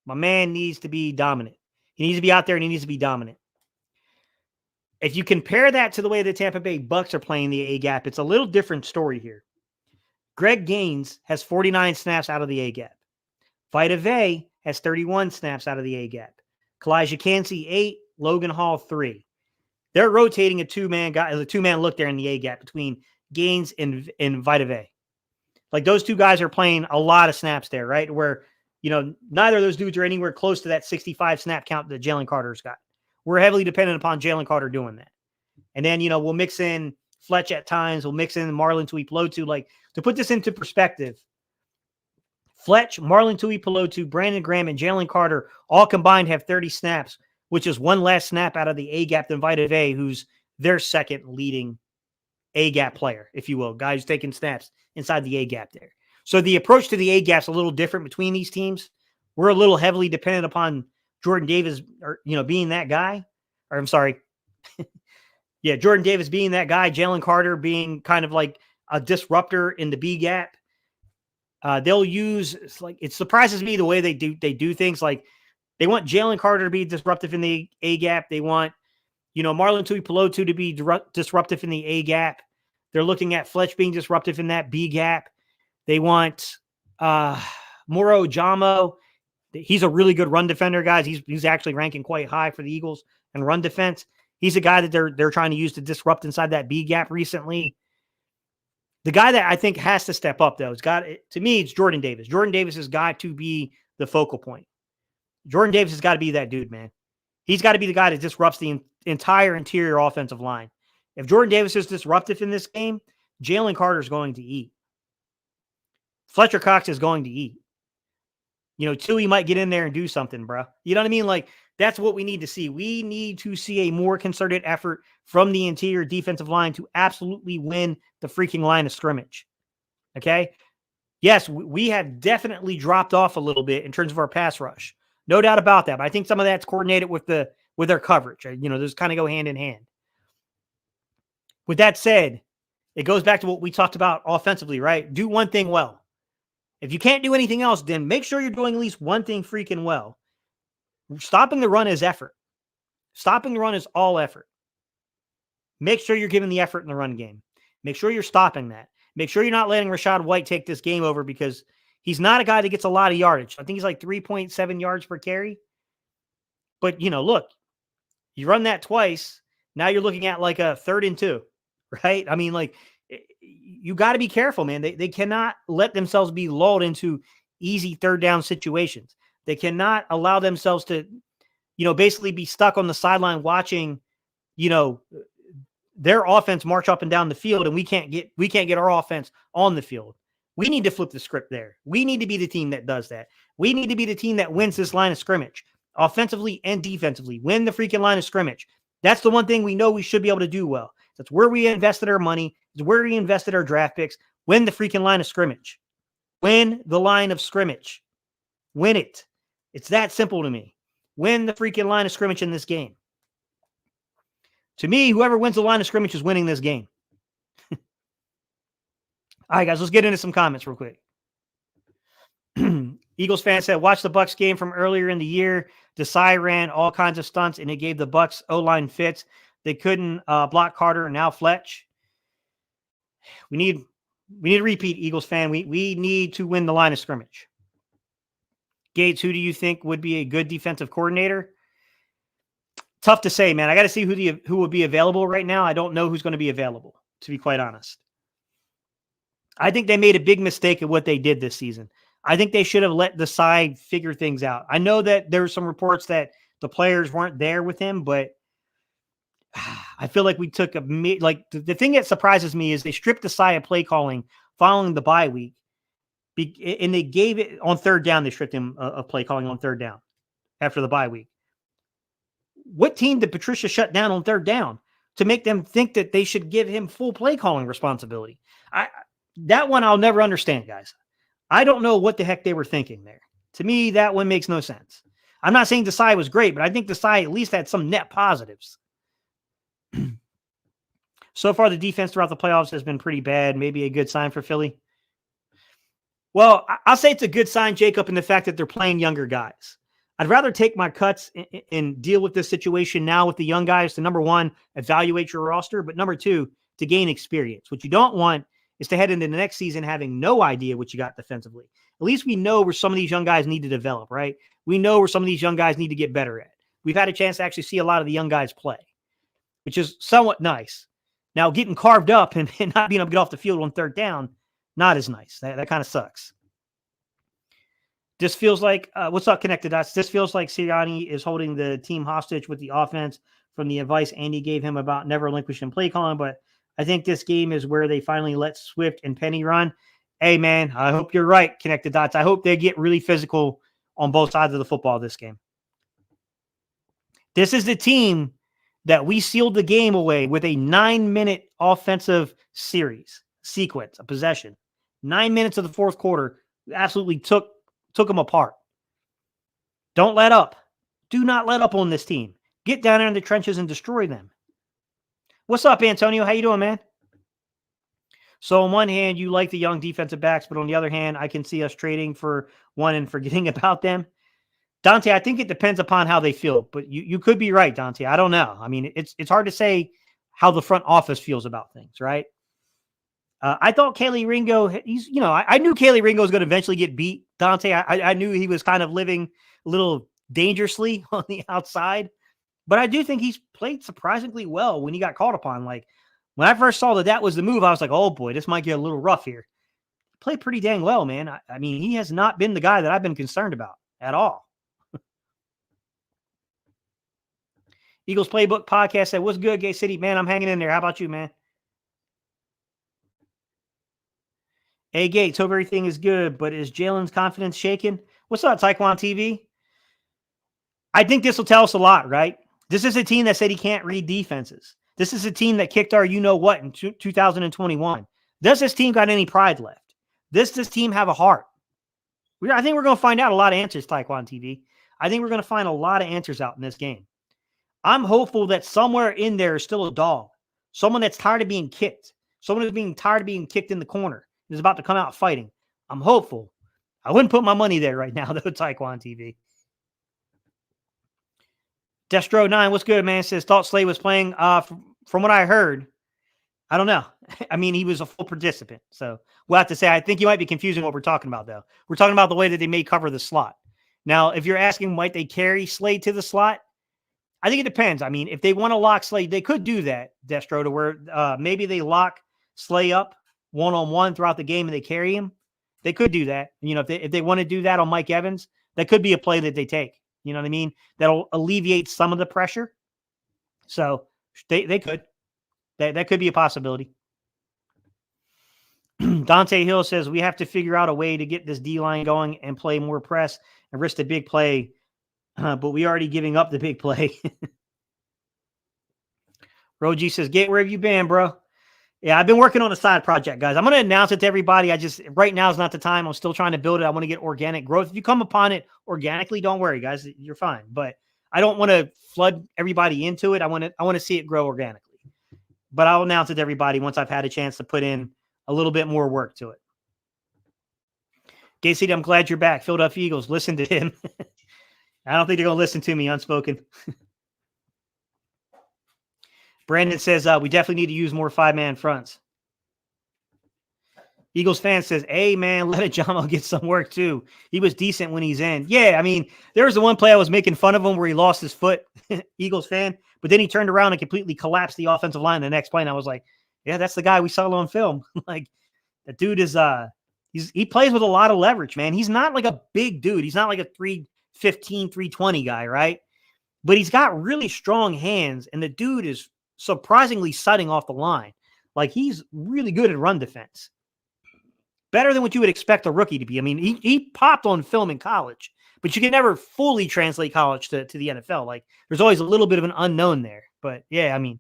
My man needs to be dominant. He needs to be out there and he needs to be dominant. If you compare that to the way the Tampa Bay Bucks are playing the A-gap, it's a little different story here. Greg Gaines has 49 snaps out of the A-gap. Vita Vea has 31 snaps out of the A-gap. Kalijah Cansey, 8. Logan Hall, 3. They're rotating a two-man look there in the A-gap between Gaines and Vita Vea. Like, those two guys are playing a lot of snaps there, right? Where, neither of those dudes are anywhere close to that 65 snap count that Jalen Carter's got. We're heavily dependent upon Jalen Carter doing that. And then, we'll mix in Fletch at times. We'll mix in Marlon Tuipulotu. Like, to put this into perspective, Fletch, Marlon Tuipulotu, Brandon Graham, and Jalen Carter all combined have 30 snaps, which is one less snap out of the A-gap than Vita Vea, who's their second leading A-gap player, if you will. Guys taking snaps inside the A-gap there. So the approach to the A-gap's a little different between these teams. We're a little heavily dependent upon Jordan Davis, being that guy. Or I'm sorry. Yeah, Jordan Davis being that guy, Jalen Carter being kind of like a disruptor in the B-gap. They'll use, it surprises me the way they do things. Like, they want Jalen Carter to be disruptive in the A-gap. They want, Marlon Tuipulotu to be disruptive in the A-gap. They're looking at Fletch being disruptive in that B-gap. They want Moro Jamo. He's a really good run defender, guys. He's actually ranking quite high for the Eagles in run defense. He's a guy that they're trying to use to disrupt inside that B-gap recently. The guy that I think has to step up, though, to me, it's Jordan Davis. Jordan Davis has got to be the focal point. Jordan Davis has got to be that dude, man. He's got to be the guy that disrupts the entire interior offensive line. If Jordan Davis is disruptive in this game, Jalen Carter's going to eat. Fletcher Cox is going to eat. Tui might get in there and do something, bro. You know what I mean? Like, that's what we need to see. We need to see a more concerted effort from the interior defensive line to absolutely win the freaking line of scrimmage. Okay? Yes, we have definitely dropped off a little bit in terms of our pass rush. No doubt about that. But I think some of that's coordinated with their coverage. Those kind of go hand in hand. With that said, it goes back to what we talked about offensively, right? Do one thing well. If you can't do anything else, then make sure you're doing at least one thing freaking well. Stopping the run is effort. Stopping the run is all effort. Make sure you're giving the effort in the run game. Make sure you're stopping that. Make sure you're not letting Rachaad White take this game over, because he's not a guy that gets a lot of yardage. I think he's like 3.7 yards per carry. But, look, you run that twice. Now you're looking at like a 3rd and 2, right? I mean, like, You got to be careful, man. They cannot let themselves be lulled into easy third down situations. They cannot allow themselves to, basically be stuck on the sideline watching, their offense march up and down the field, and we can't get our offense on the field. We need to flip the script there. We need to be the team that does that. We need to be the team that wins this line of scrimmage, offensively and defensively. Win the freaking line of scrimmage. That's the one thing we know we should be able to do well. That's where we invested our money. It's where we invested our draft picks. Win the freaking line of scrimmage. Win the line of scrimmage. Win it. It's that simple to me. Win the freaking line of scrimmage in this game. To me, whoever wins the line of scrimmage is winning this game. All right, guys, let's get into some comments real quick. Eagles fan said, watch the Bucs game from earlier in the year. Desai ran all kinds of stunts, and it gave the Bucs O-line fits. They couldn't block Carter, and now Fletch. We need to repeat, Eagles fan. We need to win the line of scrimmage. Gates, who do you think would be a good defensive coordinator? Tough to say, man. I got to see who would be available right now. I don't know who's going to be available, to be quite honest. I think they made a big mistake at what they did this season. I think they should have let Desai figure things out. I know that there were some reports that the players weren't there with him, but I feel like we took the thing that surprises me is they stripped Desai of play calling following the bye week, and they gave it on third down. They stripped him of play calling on third down after the bye week. What team did Patricia shut down on third down to make them think that they should give him full play calling responsibility? That one I'll never understand, guys. I don't know what the heck they were thinking there. To me, that one makes no sense. I'm not saying Desai was great, but I think Desai at least had some net positives. So far, the defense throughout the playoffs has been pretty bad. Maybe a good sign for Philly. Well, I'll say it's a good sign, Jacob, in the fact that they're playing younger guys. I'd rather take my cuts and deal with this situation now with the young guys to, number one, evaluate your roster, but number two, to gain experience. What you don't want is to head into the next season having no idea what you got defensively. At least we know where some of these young guys need to develop, right? We know where some of these young guys need to get better at. We've had a chance to actually see a lot of the young guys play, which is somewhat nice. Now, getting carved up and not being able to get off the field on third down, not as nice. That kind of sucks. This feels like, what's up, Connected Dots? This feels like Sirianni is holding the team hostage with the offense from the advice Andy gave him about never relinquishing play calling, but I think this game is where they finally let Swift and Penny run. Hey, man, I hope you're right, Connected Dots. I hope they get really physical on both sides of the football this game. This is the team that we sealed the game away with a 9-minute offensive sequence, a possession. 9 minutes of the fourth quarter absolutely took them apart. Don't let up. Do not let up on this team. Get down there in the trenches and destroy them. What's up, Antonio? How you doing, man? So on one hand, you like the young defensive backs, but on the other hand, I can see us trading for one and forgetting about them. Dante, I think it depends upon how they feel, but you could be right, Dante. I don't know. I mean, it's hard to say how the front office feels about things, right? I thought Kaylee Ringo, I knew Kaylee Ringo was going to eventually get beat, Dante. I knew he was kind of living a little dangerously on the outside, but I do think he's played surprisingly well when he got called upon. Like, when I first saw that was the move, I was like, oh boy, this might get a little rough here. He played pretty dang well, man. I mean, he has not been the guy that I've been concerned about at all. Eagles Playbook Podcast said, what's good, Gay City? Man, I'm hanging in there. How about you, man? Hey, Gates, hope everything is good, but is Jalen's confidence shaken? What's up, Taekwondo TV? I think this will tell us a lot, right? This is a team that said he can't read defenses. This is a team that kicked our you-know-what in 2021. Does this team got any pride left? Does this team have a heart? I think we're going to find out a lot of answers, Taekwondo TV. I think we're going to find a lot of answers out in this game. I'm hopeful that somewhere in there is still a dog, someone that's tired of being kicked, someone who's being tired of being kicked in the corner and is about to come out fighting. I'm hopeful. I wouldn't put my money there right now, though, Taekwondo TV. Destro9, what's good, man? Says, thought Slade was playing. From what I heard, I don't know. I mean, he was a full participant. So we'll have to say, I think you might be confusing what we're talking about, though. We're talking about the way that they may cover the slot. Now, if you're asking, might they carry Slade to the slot? I think it depends. I mean, if they want to lock Slade, they could do that, Destro, to where maybe they lock Slay up one-on-one throughout the game and they carry him, they could do that. If they want to do that on Mike Evans, that could be a play that they take. You know what I mean? That'll alleviate some of the pressure. So they could. That could be a possibility. Dante Hill says we have to figure out a way to get this D-line going and play more press and risk the big play, but we already giving up the big play. Roji says, Gate, where have you been, bro? Yeah, I've been working on a side project, guys. I'm going to announce it to everybody. Right now is not the time. I'm still trying to build it. I want to get organic growth. If you come upon it organically, don't worry, guys. You're fine. But I don't want to flood everybody into it. I want to see it grow organically. But I'll announce it to everybody once I've had a chance to put in a little bit more work to it. Casey, I'm glad you're back. Philadelphia Eagles, listen to him. I don't think they're going to listen to me unspoken. Brandon says, we definitely need to use more 5-man fronts. Eagles fan says, hey, man, let Ajamo get some work, too. He was decent when he's in. Yeah, I mean, there was the one play I was making fun of him where he lost his foot, Eagles fan, but then he turned around and completely collapsed the offensive line the next play, and I was like, yeah, that's the guy we saw on film. Like, the dude is he plays with a lot of leverage, man. He's not like a big dude. He's not like a 315, 320 guy, right? But he's got really strong hands, and the dude is surprisingly setting off the line. Like, he's really good at run defense. Better than what you would expect a rookie to be. I mean, he popped on film in college, but you can never fully translate college to the NFL. Like, there's always a little bit of an unknown there. But, yeah, I mean,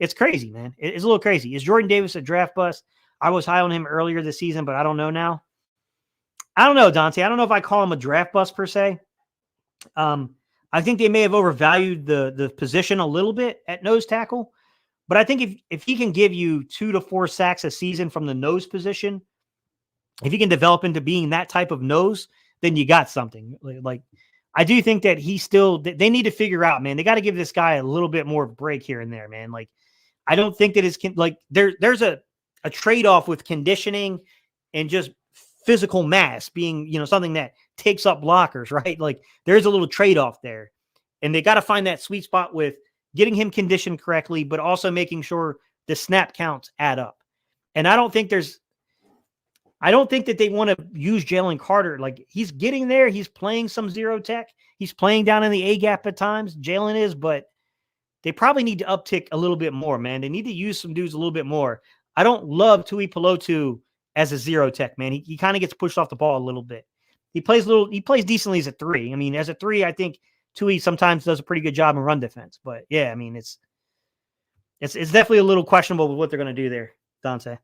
it's crazy, man. It's a little crazy. Is Jordan Davis a draft bust? I was high on him earlier this season, but I don't know now. I don't know, Dante. I don't know if I call him a draft bust per se. I think they may have overvalued the position a little bit at nose tackle. But I think if he can give you 2 to 4 sacks a season from the nose position, if he can develop into being that type of nose, then you got something. Like, I do think that they need to figure out, man, they got to give this guy a little bit more break here and there, man. Like, I don't think that there's a trade-off with conditioning and just physical mass being, something that takes up blockers, right? Like, there's a little trade-off there. And they got to find that sweet spot with getting him conditioned correctly, but also making sure the snap counts add up. And I don't think that they want to use Jalen Carter. Like, he's getting there. He's playing some zero tech. He's playing down in the A gap at times. Jalen is, but they probably need to uptick a little bit more, man. They need to use some dudes a little bit more. I don't love Tui Pelotu as a zero tech, man. He kind of gets pushed off the ball a little bit. He plays decently as a 3. I mean, as a 3, I think Tui sometimes does a pretty good job in run defense. But yeah, I mean, it's definitely a little questionable with what they're going to do there, Dante.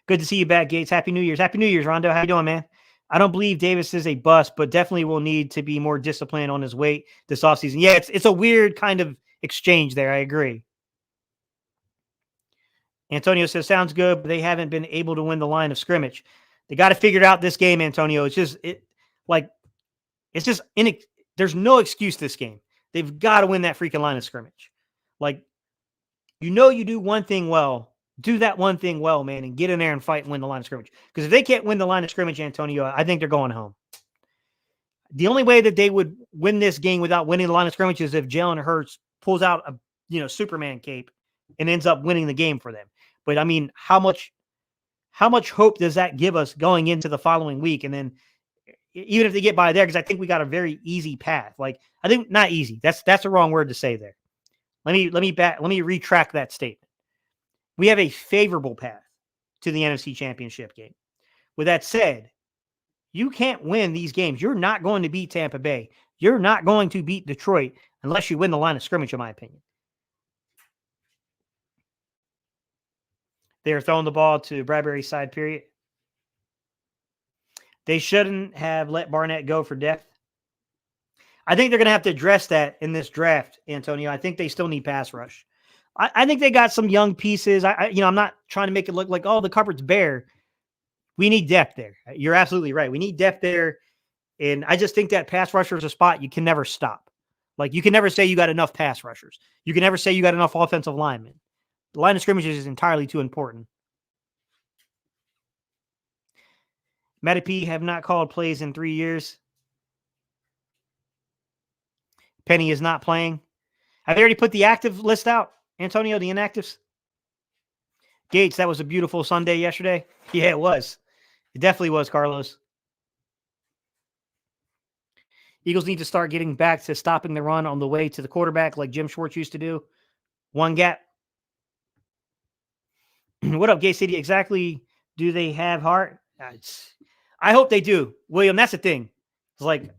Good to see you back, Gates. Happy New Year's. Happy New Year's, Rondo. How you doing, man? I don't believe Davis is a bust, but definitely will need to be more disciplined on his weight this offseason. Yeah, it's a weird kind of exchange there. I agree. Antonio says, sounds good, but they haven't been able to win the line of scrimmage. They got to figure it out this game, Antonio. There's no excuse this game. They've got to win that freaking line of scrimmage. Like, you do one thing well. Do that one thing well, man, and get in there and fight and win the line of scrimmage. Because if they can't win the line of scrimmage, Antonio, I think they're going home. The only way that they would win this game without winning the line of scrimmage is if Jalen Hurts pulls out a Superman cape and ends up winning the game for them. But I mean, how much hope does that give us going into the following week? And then even if they get by there, because I think we got a very easy path. Like, I think not easy. That's the wrong word to say there. Let me retract that statement. We have a favorable path to the NFC Championship game. With that said, you can't win these games. You're not going to beat Tampa Bay. You're not going to beat Detroit unless you win the line of scrimmage, in my opinion. They're throwing the ball to Bradbury's side, period. They shouldn't have let Barnett go for depth. I think they're going to have to address that in this draft, Antonio. I think they still need pass rush. I think they got some young pieces. I'm not trying to make it look like, oh, the cupboard's bare. We need depth there. You're absolutely right. We need depth there. And I just think that pass rusher is a spot you can never stop. Like, you can never say you got enough pass rushers. You can never say you got enough offensive linemen. The line of scrimmage is entirely too important. Metape have not called plays in 3 years. Penny is not playing. Have they already put the active list out, Antonio, the inactives? Gates, that was a beautiful Sunday yesterday. Yeah, it was. It definitely was, Carlos. Eagles need to start getting back to stopping the run on the way to the quarterback like Jim Schwartz used to do. One gap. What up, Gay City? Exactly. Do they have heart? I hope they do, William. That's the thing. It's like,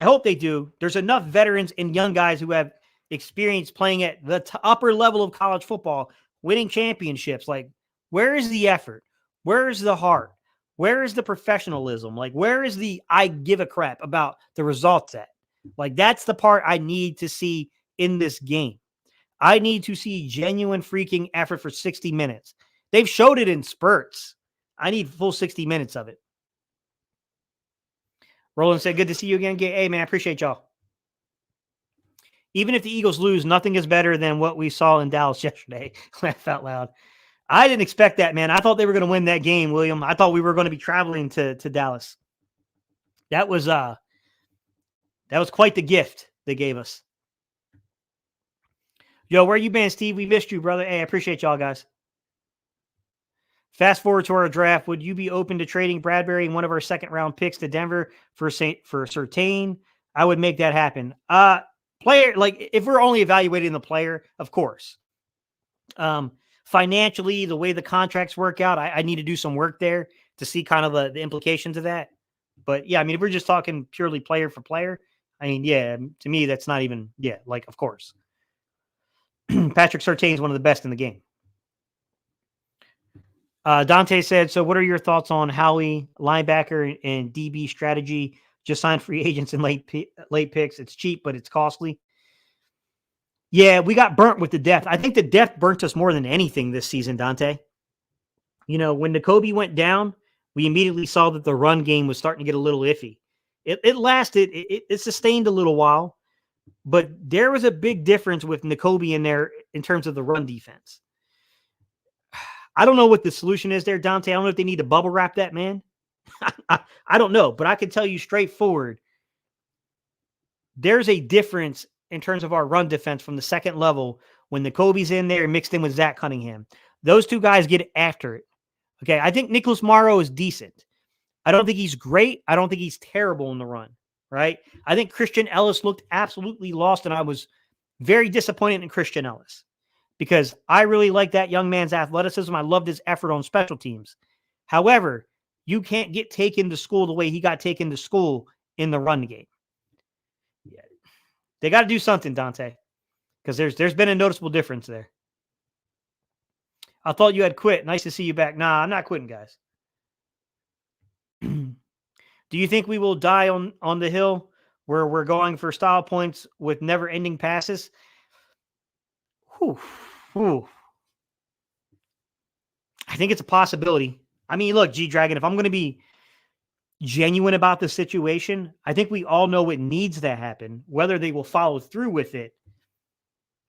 I hope they do. There's enough veterans and young guys who have experience playing at the upper level of college football, winning championships. Like, where is the effort? Where is the heart? Where is the professionalism? Like, where is the I give a crap about the results at? Like, that's the part I need to see in this game. I need to see genuine freaking effort for 60 minutes. They've showed it in spurts. I need full 60 minutes of it. Roland said, good to see you again. Hey, man, I appreciate y'all. Even if the Eagles lose, nothing is better than what we saw in Dallas yesterday. Laugh out loud. I didn't expect that, man. I thought they were going to win that game, William. I thought we were going to be traveling to Dallas. That was quite the gift they gave us. Yo, where you been, Steve? We missed you, brother. Hey, I appreciate y'all, guys. Fast forward to our draft. Would you be open to trading Bradbury and one of our second-round picks to Denver for Surtain? I would make that happen. Player, like, if we're only evaluating the player, of course. Financially, the way the contracts work out, I need to do some work there to see kind of the implications of that. But yeah, I mean, if we're just talking purely player for player, I mean, yeah, to me, that's not even, like, of course. Patrick Surtain is one of the best in the game. Dante said, so what are your thoughts on Howie, linebacker and DB strategy? Just signed free agents and late picks. It's cheap, but it's costly. Yeah, we got burnt with the depth. I think the depth burnt us more than anything this season, Dante. You know, when N'Kobe went down, we immediately saw that the run game was starting to get a little iffy. It lasted. It sustained a little while, but there was a big difference with N'Kobe in there in terms of the run defense. I don't know what the solution is there, Dante. I don't know if they need to bubble wrap that man. I don't know, but I can tell you straightforward, there's a difference in terms of our run defense from the second level when N'Kobe's in there mixed in with Zach Cunningham. Those two guys get after it. Okay, I think Nicholas Morrow is decent. I don't think he's great. I don't think he's terrible in the run, right? I think Christian Ellis looked absolutely lost, and I was very disappointed in Christian Ellis because I really like that young man's athleticism. I loved his effort on special teams. However, you can't get taken to school the way he got taken to school in the run game. Yeah. They got to do something, Dante, because there's been a noticeable difference there. I thought you had quit. Nice to see you back. Nah, I'm not quitting, guys. Do you think we will die on the hill where we're going for style points with never-ending passes? Whew. I think it's a possibility. I mean, look, G-Dragon, if I'm going to be genuine about the situation, I think we all know it needs to happen. Whether they will follow through with it,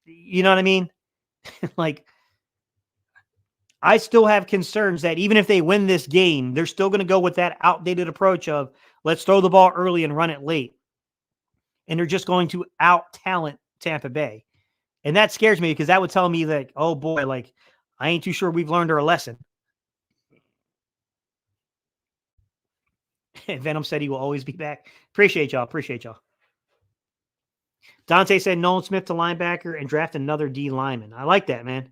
you know what I mean? Like, I still have concerns that even if they win this game, they're still going to go with that outdated approach of let's throw the ball early and run it late. And they're just going to out-talent Tampa Bay. And that scares me because that would tell me that, oh boy, like, I ain't too sure we've learned our lesson. Venom said he will always be back. Appreciate y'all. Dante said Nolan Smith to linebacker and draft another D lineman. I like that, man.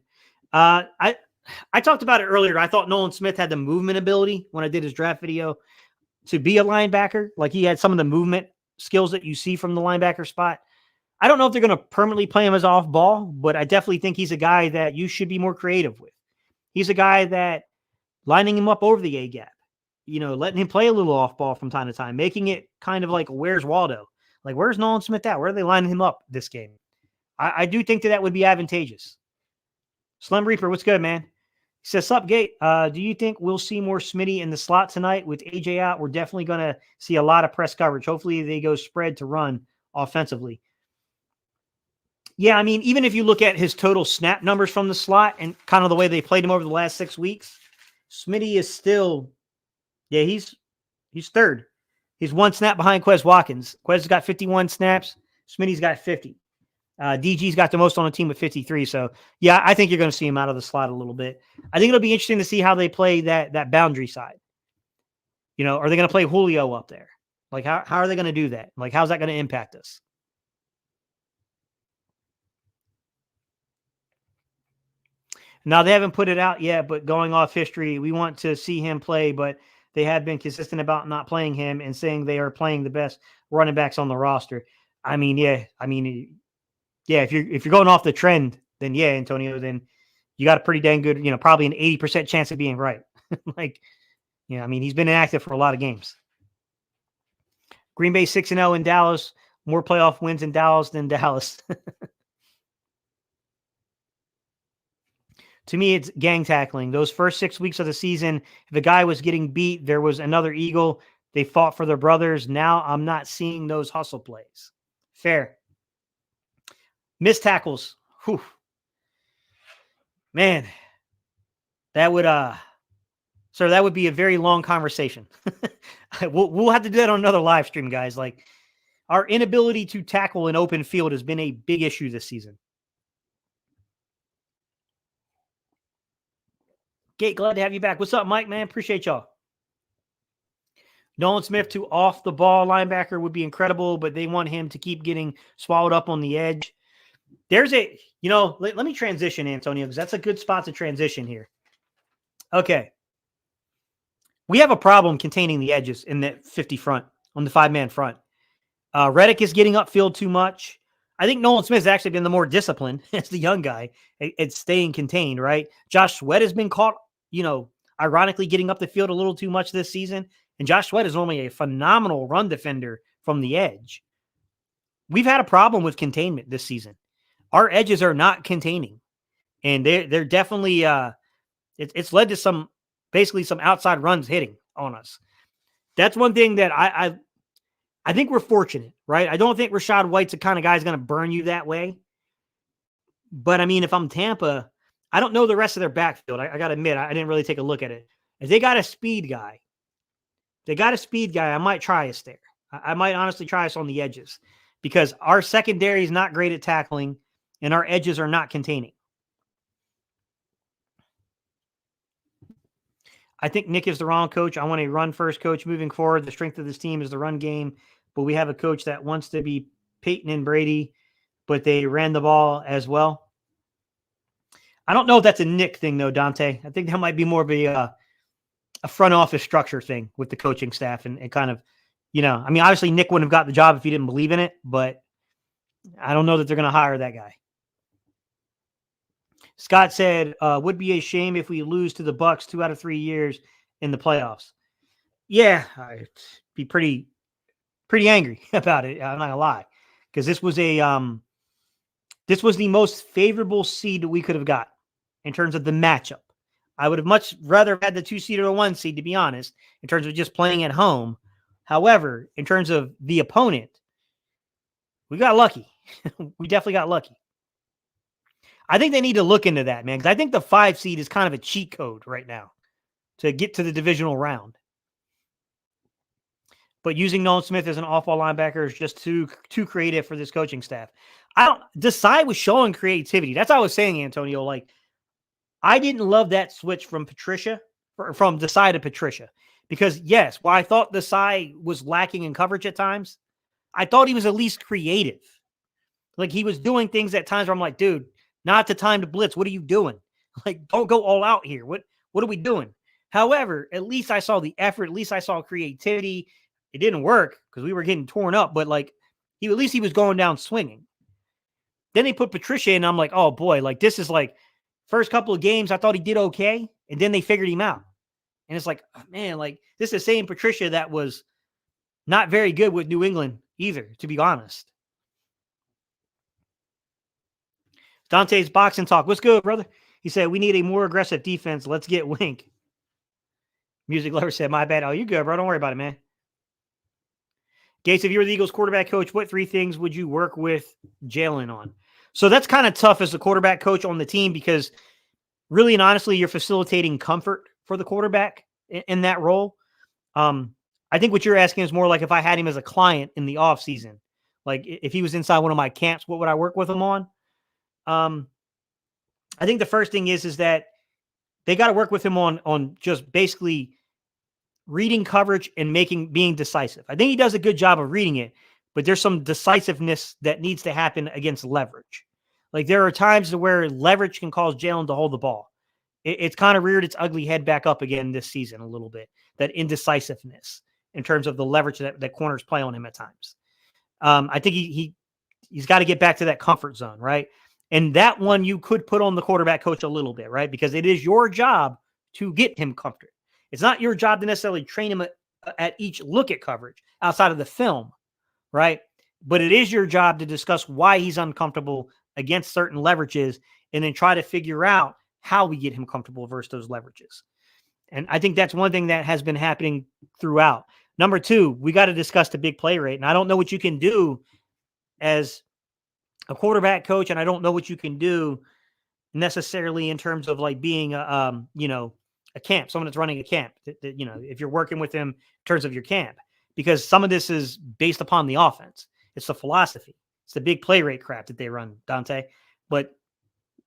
I talked about it earlier. I thought Nolan Smith had the movement ability when I did his draft video to be a linebacker. Like, he had some of the movement skills that you see from the linebacker spot. I don't know if they're going to permanently play him as off ball, but I definitely think he's a guy that you should be more creative with. He's a guy that lining him up over the A gap, you know, letting him play a little off ball from time to time, making it kind of like, where's Waldo? Like, where's Nolan Smith at? Where are they lining him up this game? I do think that would be advantageous. Slim Reaper, what's good, man? He says, sup, Gate. Do you think we'll see more Smitty in the slot tonight with AJ out? We're definitely going to see a lot of press coverage. Hopefully they go spread to run offensively. Yeah, I mean, even if you look at his total snap numbers from the slot and kind of the way they played him over the last 6 weeks, Smitty is still, he's third. He's one snap behind Quez Watkins. Quez has got 51 snaps. Smitty's got 50. DG's got the most on the team with 53. So, yeah, I think you're going to see him out of the slot a little bit. I think it'll be interesting to see how they play that boundary side. Are they going to play Julio up there? Like, how are they going to do that? Like, how's that going to impact us? Now, they haven't put it out yet, but going off history, we want to see him play, but they have been consistent about not playing him and saying they are playing the best running backs on the roster. I mean, yeah. If you're going off the trend, then yeah, Antonio, then you got a pretty dang good, probably an 80% chance of being right. He's been inactive for a lot of games. Green Bay 6-0 in Dallas, more playoff wins in Dallas than Dallas. To me, it's gang tackling. Those first 6 weeks of the season, if a guy was getting beat, there was another Eagle. They fought for their brothers. Now I'm not seeing those hustle plays. Fair. Missed tackles. Whew. Man, that would be a very long conversation. We'll have to do that on another live stream, guys. Like, our inability to tackle an open field has been a big issue this season. Gate, glad to have you back. What's up, Mike, man? Appreciate y'all. Nolan Smith to off the ball linebacker would be incredible, but they want him to keep getting swallowed up on the edge. Let me transition, Antonio, because that's a good spot to transition here. Okay. We have a problem containing the edges in that 50 front, on the 5-man front. Reddick is getting upfield too much. I think Nolan Smith has actually been the more disciplined as the young guy at staying contained, right? Josh Sweat has been caught, ironically getting up the field a little too much this season. And Josh Sweat is normally a phenomenal run defender from the edge. We've had a problem with containment this season. Our edges are not containing. And they're definitely it's led to some outside runs hitting on us. That's one thing that I think we're fortunate, right? I don't think Rachaad White's the kind of guy who's going to burn you that way. But, if I'm Tampa, I don't know the rest of their backfield. I got to admit, I didn't really take a look at it. If they got a speed guy, I might try us there. I might honestly try us on the edges because our secondary is not great at tackling and our edges are not containing. I think Nick is the wrong coach. I want a run-first coach moving forward. The strength of this team is the run game, but we have a coach that wants to be Peyton and Brady, but they ran the ball as well. I don't know if that's a Nick thing, though, Dante. I think that might be more of a front office structure thing with the coaching staff and kind of, obviously Nick wouldn't have got the job if he didn't believe in it, but I don't know that they're going to hire that guy. Scott said, would be a shame if we lose to the Bucs 2 out of 3 years in the playoffs. Yeah, I'd be pretty angry about it. I'm not gonna lie, because this was the most favorable seed that we could have got in terms of the matchup. I would have much rather had the 2 seed or the 1 seed, to be honest, in terms of just playing at home. However, in terms of the opponent, we got lucky. We definitely got lucky. I think they need to look into that, man, because I think the 5 seed is kind of a cheat code right now to get to the divisional round. But using Nolan Smith as an off-ball linebacker is just too creative for this coaching staff. Desai was showing creativity. That's what I was saying, Antonio. Like, I didn't love that switch from Desai to Patricia. Because, yes, while I thought Desai was lacking in coverage at times, I thought he was at least creative. Like, he was doing things at times where I'm like, dude, not the time to blitz. What are you doing? Like, don't go all out here. What are we doing? However, at least I saw the effort. At least I saw creativity. It didn't work because we were getting torn up, but like at least he was going down swinging. Then they put Patricia in. And I'm like, oh boy, like this is like first couple of games. I thought he did okay. And then they figured him out. And it's like, oh, man, like this is the same Patricia that was not very good with New England either, to be honest. Dante's boxing talk. What's good, brother? He said, we need a more aggressive defense. Let's get Wink. Music Lover said, my bad. Oh, you good, bro. Don't worry about it, man. Gates, if you were the Eagles quarterback coach, what 3 things would you work with Jalen on? So that's kind of tough as a quarterback coach on the team because really and honestly, you're facilitating comfort for the quarterback in that role. I think what you're asking is more like if I had him as a client in the offseason, Like if he was inside one of my camps, what would I work with him on? I think the first thing is that they got to work with him on just basically reading coverage and being decisive. I think he does a good job of reading it, but there's some decisiveness that needs to happen against leverage. Like there are times where leverage can cause Jalen to hold the ball. It's kind of reared its ugly head back up again this season a little bit. That indecisiveness in terms of the leverage that corners play on him at times. I think he's got to get back to that comfort zone, right? And that one you could put on the quarterback coach a little bit, right? Because it is your job to get him comfortable. It's not your job to necessarily train him at each look at coverage outside of the film, right? But it is your job to discuss why he's uncomfortable against certain leverages and then try to figure out how we get him comfortable versus those leverages. And I think that's one thing that has been happening throughout. Number two, we got to discuss the big play rate. And I don't know what you can do as a quarterback coach, and I don't know what you can do necessarily in terms of like being a camp, someone that's running a camp, if you're working with them in terms of your camp, because some of this is based upon the offense. It's the philosophy. It's the big play rate crap that they run, Dante. But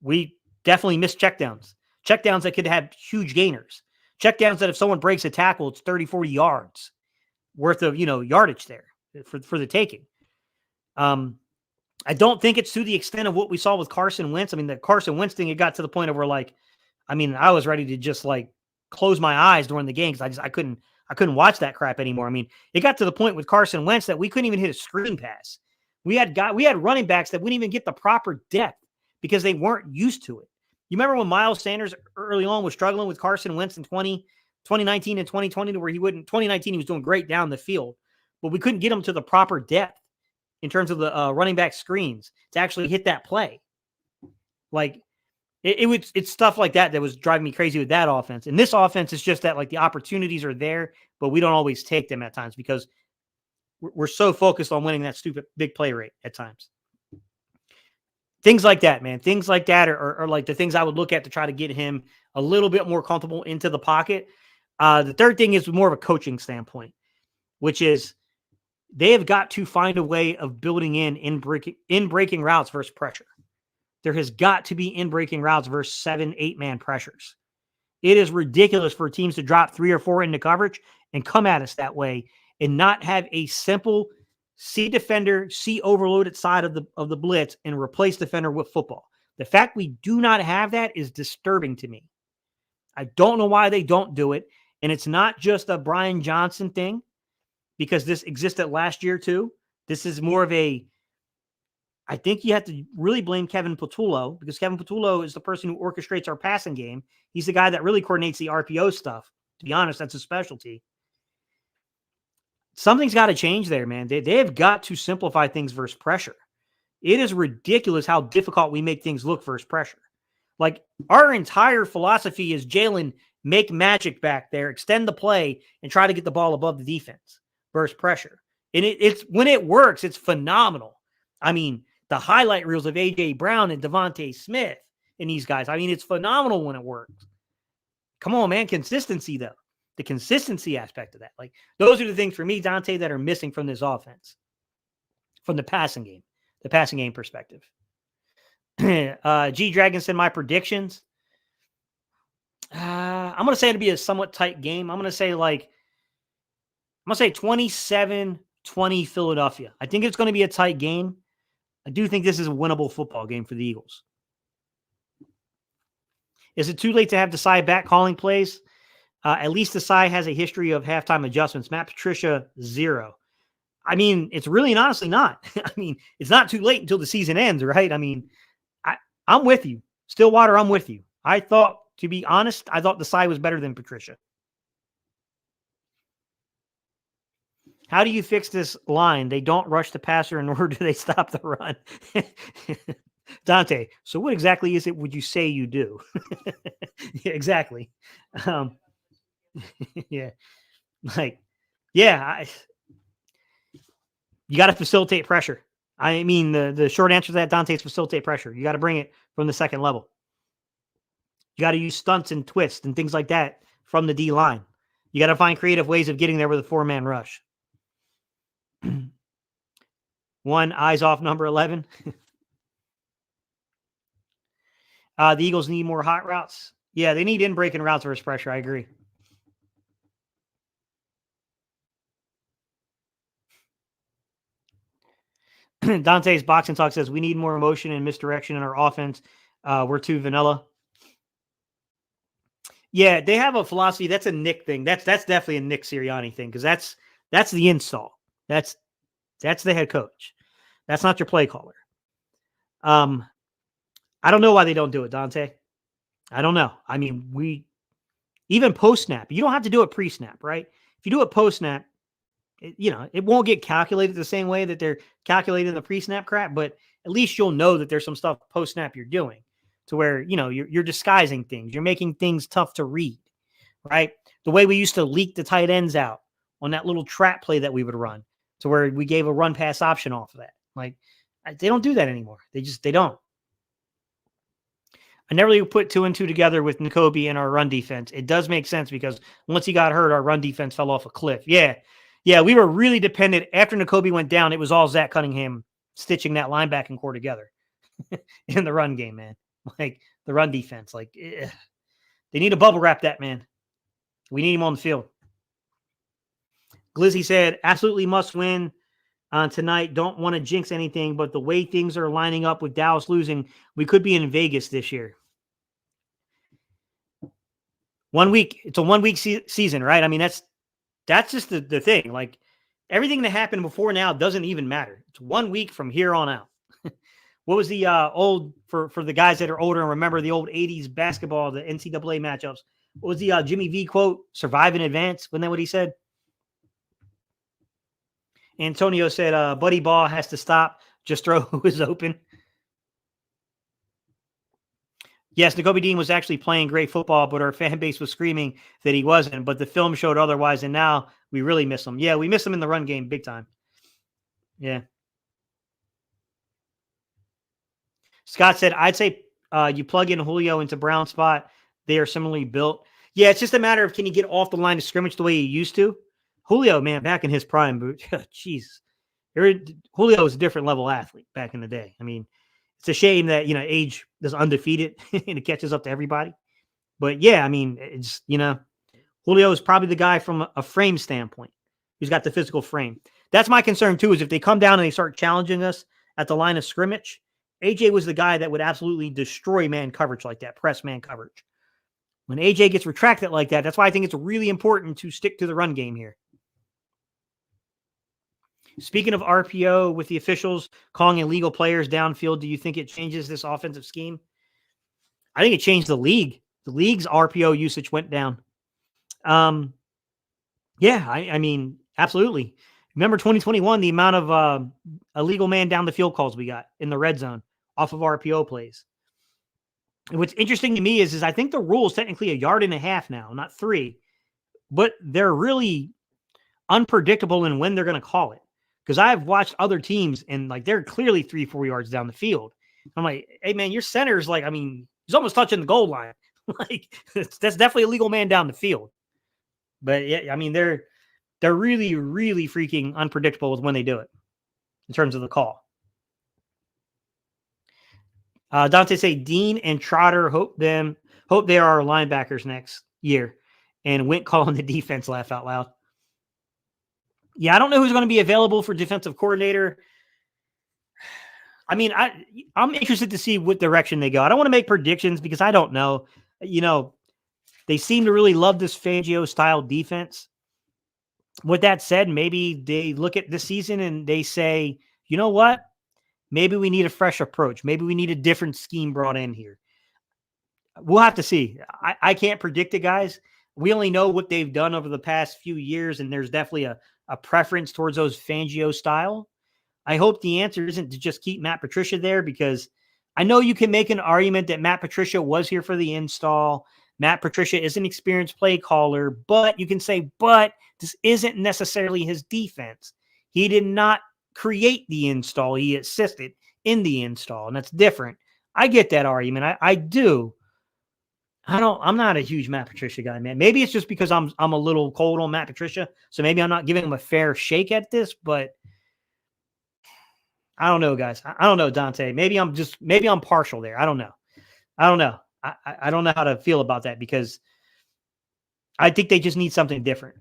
we definitely miss checkdowns that could have huge gainers, checkdowns that if someone breaks a tackle, it's 30, 40 yards worth of, yardage there for the taking. I don't think it's to the extent of what we saw with Carson Wentz. I mean, the Carson Wentz thing, it got to the point of where I was ready to just close my eyes during the game because I couldn't watch that crap anymore. I mean, it got to the point with Carson Wentz that we couldn't even hit a screen pass. We had running backs that wouldn't even get the proper depth because they weren't used to it. You remember when Miles Sanders early on was struggling with Carson Wentz in 2019 and 2020 to where 2019 he was doing great down the field, but we couldn't get him to the proper depth in terms of the running back screens to actually hit that play. It's stuff like that was driving me crazy with that offense. And this offense is just that the opportunities are there, but we don't always take them at times because we're so focused on winning that stupid big play rate at times. Things like that, man. Things like that are like the things I would look at to try to get him a little bit more comfortable into the pocket. The third thing is more of a coaching standpoint, which is they have got to find a way of building in breaking routes versus pressure. There has got to be in breaking routes versus 7-8 man pressures. It is ridiculous for teams to drop 3 or 4 into coverage and come at us that way and not have a simple see defender, see overloaded side of the blitz and replace defender with football. The fact we do not have that is disturbing to me. I don't know why they don't do it. And it's not just a Brian Johnson thing because this existed last year too. This is more of I think you have to really blame Kevin Patullo because Kevin Patullo is the person who orchestrates our passing game. He's the guy that really coordinates the RPO stuff. To be honest, that's his specialty. Something's got to change there, man. They have got to simplify things versus pressure. It is ridiculous how difficult we make things look versus pressure. Our entire philosophy is Jalen, make magic back there, extend the play, and try to get the ball above the defense versus pressure. And it's when it works, it's phenomenal. I mean, the highlight reels of A.J. Brown and Devontae Smith and these guys. I mean, it's phenomenal when it works. Come on, man. Consistency, though. The consistency aspect of that. Those are the things for me, Dante, that are missing from this offense, from the passing game perspective. G Dragon said my predictions. I'm going to say it'll be a somewhat tight game. I'm going to say 27-20 Philadelphia. I think it's going to be a tight game. I do think this is a winnable football game for the Eagles. Is it too late to have Desai back calling plays? At least Desai has a history of halftime adjustments. Matt Patricia, 0. I mean, it's really and honestly not. I mean, it's not too late until the season ends, right? I mean, I'm with you. Stillwater, I'm with you. To be honest, I thought Desai was better than Patricia. How do you fix this line? They don't rush the passer, nor do they stop the run. Dante, so what exactly is it would you say you do? Yeah, exactly. Yeah. You got to facilitate pressure. I mean, the short answer to that, Dante, is facilitate pressure. You got to bring it from the second level. You got to use stunts and twists and things like that from the D line. You got to find creative ways of getting there with a 4-man rush. One, eyes off number 11. The Eagles need more hot routes. Yeah, they need in-breaking routes versus pressure. I agree. Dante's Boxing Talk says we need more emotion and misdirection in our offense. We're too vanilla. Yeah, they have a philosophy. That's a Nick thing. That's definitely a Nick Sirianni thing because that's the install. That's the head coach. That's not your play caller. I don't know why they don't do it, Dante. I don't know. I mean, even post snap, you don't have to do it pre snap, right? If you do it post snap, it won't get calculated the same way that they're calculating the pre snap crap, but at least you'll know that there's some stuff post snap you're doing to where, you're disguising things. You're making things tough to read, right? The way we used to leak the tight ends out on that little trap play that we would run to where we gave a run pass option off of that. Like, they don't do that anymore. They don't. I never really put 2 and 2 together with Nakobe and our run defense. It does make sense because once he got hurt, our run defense fell off a cliff. Yeah, we were really dependent. After Nakobe went down, it was all Zach Cunningham stitching that linebacking core together in the run game, man. Like, the run defense. Like, they need to bubble wrap that, man. We need him on the field. Glizzy said, absolutely must win tonight. Don't want to jinx anything, but the way things are lining up with Dallas losing, we could be in Vegas this year. 1 week. It's a 1 week season, right? I mean, that's just the thing. Like, everything that happened before now doesn't even matter. It's 1 week from here on out. What was the old, for the guys that are older and remember the old 80s basketball, the NCAA matchups? What was the Jimmy V quote? Survive in advance. Wasn't that what he said? Antonio said, Buddy Ball has to stop. Just throw who is open. Yes, Nakobe Dean was actually playing great football, but our fan base was screaming that he wasn't. But the film showed otherwise, and now we really miss him. Yeah, we miss him in the run game big time. Yeah. Scott said, I'd say you plug in Julio into Brown's spot. They are similarly built. Yeah, it's just a matter of can he get off the line of scrimmage the way he used to? Julio, man, back in his prime, jeez. Julio was a different level athlete back in the day. I mean, it's a shame that, age is undefeated and it catches up to everybody. But yeah, I mean, it's, Julio is probably the guy from a frame standpoint who's got the physical frame. That's my concern too, is if they come down and they start challenging us at the line of scrimmage, AJ was the guy that would absolutely destroy man coverage like that, press man coverage. When AJ gets retracted like that, that's why I think it's really important to stick to the run game here. Speaking of RPO with the officials calling illegal players downfield, do you think it changes this offensive scheme? I think it changed the league. The league's RPO usage went down. Yeah, I mean, absolutely. Remember 2021, the amount of illegal man down the field calls we got in the red zone off of RPO plays. And what's interesting to me is I think the rule is technically 1.5 yards now, not 3, but they're really unpredictable in when they're going to call it. Because I've watched other teams and like they're clearly 3-4 yards down the field. I'm like, hey man, your center's like, I mean, he's almost touching the goal line. Like that's definitely a legal man down the field. But yeah, I mean, they're really, really freaking unpredictable with when they do it in terms of the call. Dante say Dean and Trotter hope they are our linebackers next year, and Wink calling the defense laugh out loud. Yeah, I don't know who's going to be available for defensive coordinator. I mean, I'm interested to see what direction they go. I don't want to make predictions because I don't know. They seem to really love this Fangio-style defense. With that said, maybe they look at this season and they say, you know what? Maybe we need a fresh approach. Maybe we need a different scheme brought in here. We'll have to see. I can't predict it, guys. We only know what they've done over the past few years, and there's definitely a preference towards those Fangio style. I hope the answer isn't to just keep Matt Patricia there because I know you can make an argument that Matt Patricia was here for the install. Matt Patricia is an experienced play caller, but you can say, but this isn't necessarily his defense. He did not create the install. He assisted in the install, and that's different. I get that argument. I do. I'm not a huge Matt Patricia guy, man. Maybe it's just because I'm a little cold on Matt Patricia, so maybe I'm not giving him a fair shake at this, but I don't know, guys. I don't know, Dante. Maybe I'm partial there. I don't know. I don't know. I don't know how to feel about that because I think they just need something different.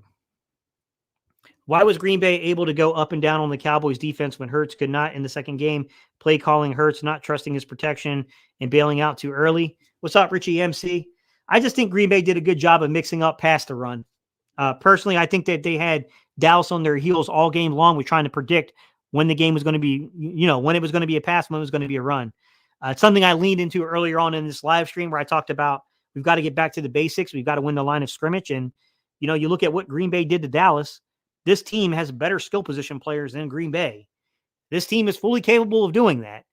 Why was Green Bay able to go up and down on the Cowboys defense when Hurts could not in the second game? Play calling Hurts, not trusting his protection, and bailing out too early. What's up, Richie MC? I just think Green Bay did a good job of mixing up past the run. Personally, I think that they had Dallas on their heels all game long with trying to predict when the game was going to be, when it was going to be a pass, when it was going to be a run. It's something I leaned into earlier on in this live stream where I talked about we've got to get back to the basics. We've got to win the line of scrimmage. And, you look at what Green Bay did to Dallas. This team has better skill position players than Green Bay. This team is fully capable of doing that.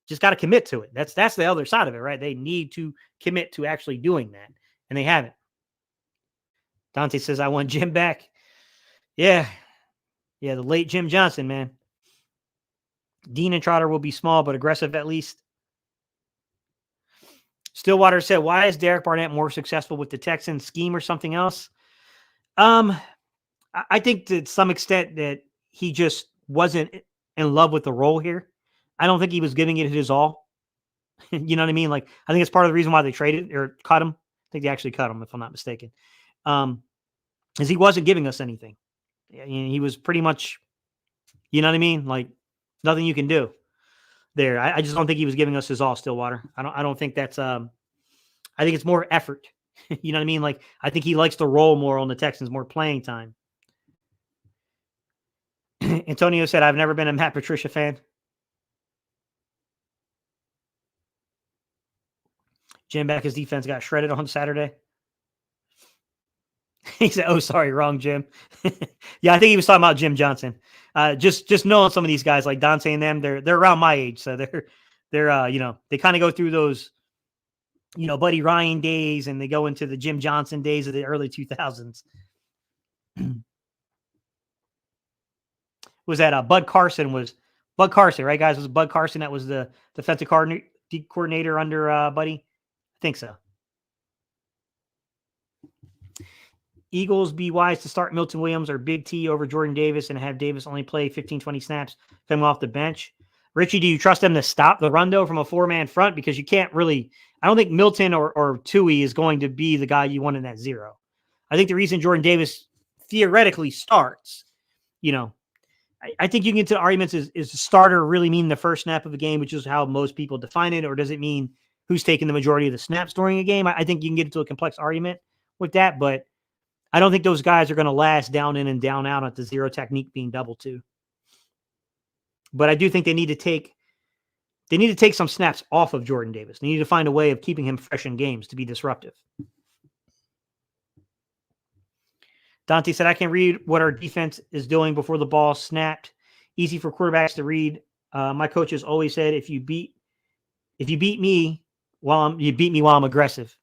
Just got to commit to it. That's the other side of it, right? They need to commit to actually doing that, and they haven't. Dante says, I want Jim back. Yeah, the late Jim Johnson, man. Dean and Trotter will be small, but aggressive at least. Stillwater said, why is Derek Barnett more successful with the Texans scheme or something else? I think to some extent that he just wasn't in love with the role here. I don't think he was giving it his all. You know what I mean? Like, I think it's part of the reason why they traded or cut him. I think they actually cut him, if I'm not mistaken. Is he wasn't giving us anything. He was pretty much, you know what I mean? Like, nothing you can do there. I just don't think he was giving us his all, Stillwater. I don't think that's, I think it's more effort. You know what I mean? Like, I think he likes to roll more on the Texans, more playing time. Antonio said, I've never been a Matt Patricia fan. Jim Becca's defense got shredded on Saturday. He said, oh, sorry, wrong Jim. Yeah, I think he was talking about Jim Johnson. Just knowing some of these guys like Dante and them, they're around my age. So they're they kind of go through those, Buddy Ryan days, and they go into the Jim Johnson days of the early 2000s. Was that Bud Carson, right, guys? Was Bud Carson that was the defensive coordinator under Buddy? I think so. Eagles be wise to start Milton Williams or Big T over Jordan Davis and have Davis only play 15, 20 snaps coming off the bench. Richie, do you trust them to stop the run, though, from a four-man front? Because you can't really – I don't think Milton or Tui is going to be the guy you want in that zero. I think the reason Jordan Davis theoretically starts, I think you can get to arguments is starter really mean the first snap of a game, which is how most people define it, or does it mean who's taking the majority of the snaps during a game? I think you can get into a complex argument with that, but I don't think those guys are going to last down in and down out at the zero technique being double two. But I do think they need to take some snaps off of Jordan Davis. They need to find a way of keeping him fresh in games to be disruptive. Dante said, I can read what our defense is doing before the ball snapped. Easy for quarterbacks to read. My coach has always said, if you beat me while I'm aggressive.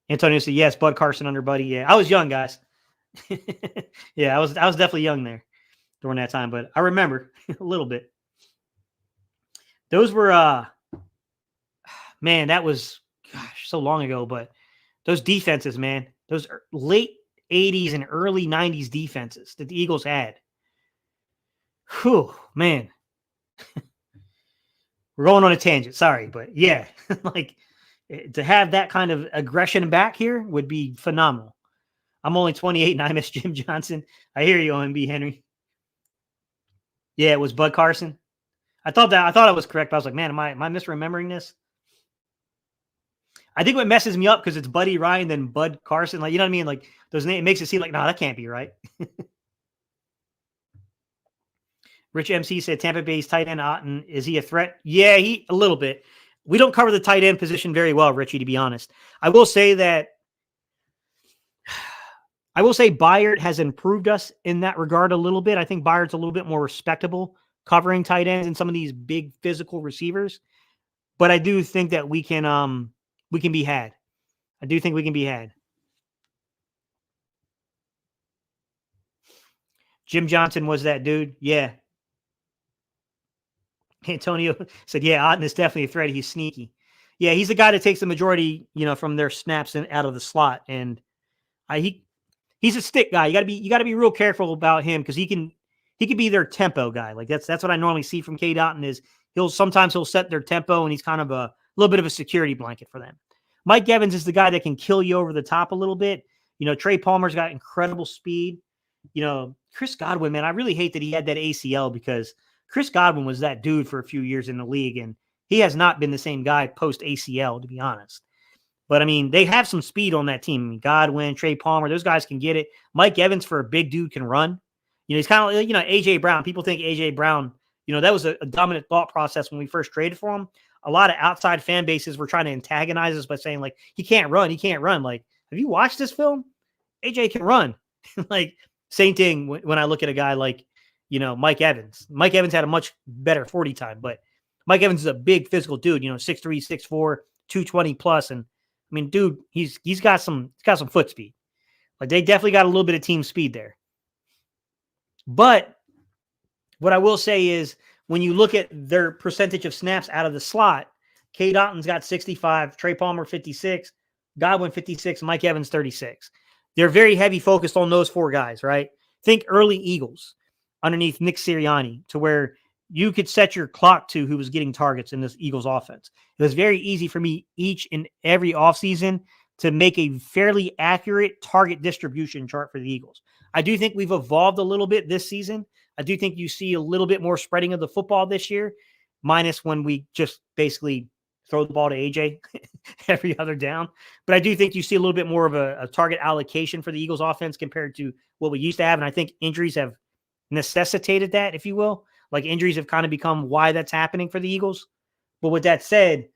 Antonio said, yes, Bud Carson under Buddy. Yeah, I was young, guys. Yeah, I was definitely young there during that time, but I remember a little bit. Those were, man, that was, so long ago, but those defenses, man, those late 80s and early 90s defenses that the Eagles had. Whew, man. We're going on a tangent. Sorry, but yeah, like to have that kind of aggression back here would be phenomenal. I'm only 28 and I miss Jim Johnson. I hear you, OMB Henry. Yeah, it was Bud Carson. I thought I was correct, but I was like, man, am I misremembering this? I think what messes me up because it's Buddy Ryan then Bud Carson. Like, you know what I mean? Like those names, it makes it seem like, no, that can't be right. Rich MC said Tampa Bay's tight end Otten. Is he a threat? Yeah, a little bit. We don't cover the tight end position very well, Richie, to be honest. I will say Byard has improved us in that regard a little bit. I think Byard's a little bit more respectable covering tight ends and some of these big physical receivers. But I do think that we can be had. I do think we can be had. Jim Johnson was that dude. Yeah. Antonio said, yeah, Otten is definitely a threat. He's sneaky. Yeah, he's the guy that takes the majority, from their snaps and out of the slot. And he's a stick guy. You gotta be real careful about him because he can he could be their tempo guy. Like that's what I normally see from K. Dotton is he'll set their tempo and he's kind of a little bit of a security blanket for them. Mike Evans is the guy that can kill you over the top a little bit. Trey Palmer's got incredible speed. Chris Godwin, man, I really hate that he had that ACL because Chris Godwin was that dude for a few years in the league, and he has not been the same guy post ACL, to be honest. But, I mean, they have some speed on that team. I mean, Godwin, Trey Palmer, those guys can get it. Mike Evans, for a big dude, can run. He's kind of like, A.J. Brown. People think A.J. Brown, that was a dominant thought process when we first traded for him. A lot of outside fan bases were trying to antagonize us by saying, like, he can't run. Like, have you watched this film? A.J. can run. Like, same thing when I look at a guy like, Mike Evans. Mike Evans had a much better 40 time, but Mike Evans is a big physical dude, 6'3", 6'4", 220 plus. And I mean, dude, he's got some foot speed. Like they definitely got a little bit of team speed there. But what I will say is when you look at their percentage of snaps out of the slot, K. Dotton's got 65, Trey Palmer 56, Godwin 56, Mike Evans 36. They're very heavy focused on those four guys, right? Think early Eagles underneath Nick Sirianni to where you could set your clock to who was getting targets in this Eagles offense. It was very easy for me each and every offseason to make a fairly accurate target distribution chart for the Eagles. I do think we've evolved a little bit this season. I do think you see a little bit more spreading of the football this year, minus when we just basically throw the ball to AJ every other down. But I do think you see a little bit more of a target allocation for the Eagles offense compared to what we used to have. And I think injuries have necessitated that, if you will. Like injuries have kind of become why that's happening for the Eagles. But with that said,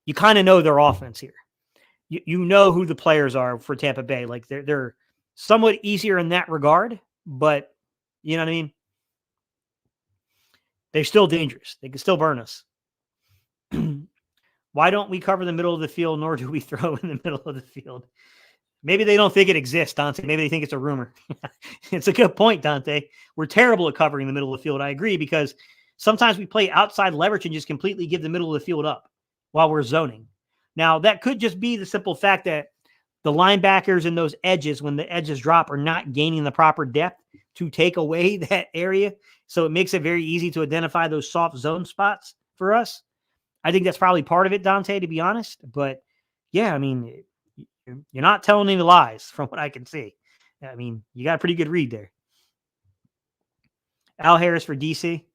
you kind of know their offense here. You know who the players are for Tampa Bay. Like they're somewhat easier in that regard, but you know what I mean? They're still dangerous. They can still burn us. Why don't we cover the middle of the field, nor do we throw in the middle of the field? Maybe they don't think it exists, Dante. Maybe they think it's a rumor. It's a good point, Dante. We're terrible at covering the middle of the field. I agree, because sometimes we play outside leverage and just completely give the middle of the field up while we're zoning. Now, that could just be the simple fact that the linebackers and those edges, when the edges drop, are not gaining the proper depth to take away that area. So it makes it very easy to identify those soft zone spots for us. I think that's probably part of it, Dante, to be honest. But yeah, I mean, you're not telling any lies from what I can see. I mean, you got a pretty good read there. Al Harris for DC.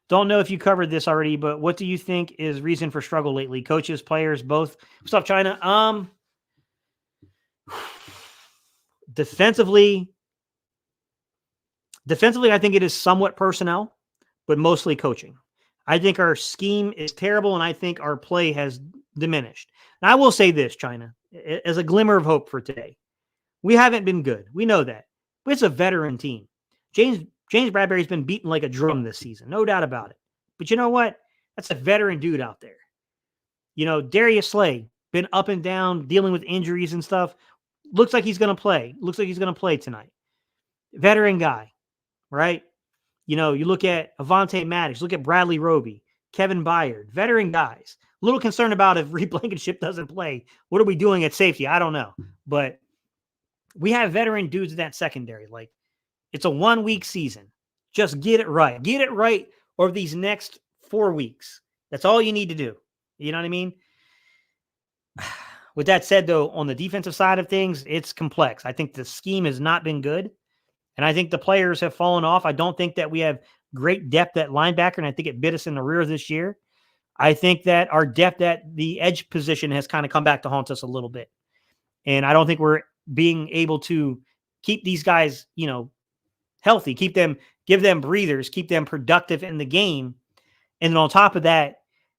Don't know if you covered this already, but what do you think is reason for struggle lately? Coaches, players, both? What's up, China? Defensively, I think it is somewhat personnel, but mostly coaching. I think our scheme is terrible, and I think our play has diminished. And I will say this, China, as a glimmer of hope for today. We haven't been good. We know that. But it's a veteran team. James Bradbury's been beaten like a drum this season. No doubt about it. But you know what? That's a veteran dude out there. Darius Slay, been up and down, dealing with injuries and stuff. Looks like he's going to play. Looks like he's going to play tonight. Veteran guy, right? You look at Avonte Maddox, look at Bradley Roby, Kevin Byard, veteran guys. A little concerned about if Reed Blankenship doesn't play. What are we doing at safety? I don't know. But we have veteran dudes in that secondary. Like, it's a 1-week season. Just get it right. Get it right over these next 4 weeks. That's all you need to do. You know what I mean? With that said, though, on the defensive side of things, it's complex. I think the scheme has not been good. And I think the players have fallen off. I don't think that we have great depth at linebacker, and I think it bit us in the rear this year. I think that our depth at the edge position has kind of come back to haunt us a little bit. And I don't think we're being able to keep these guys, healthy, give them breathers, keep them productive in the game. And then on top of that,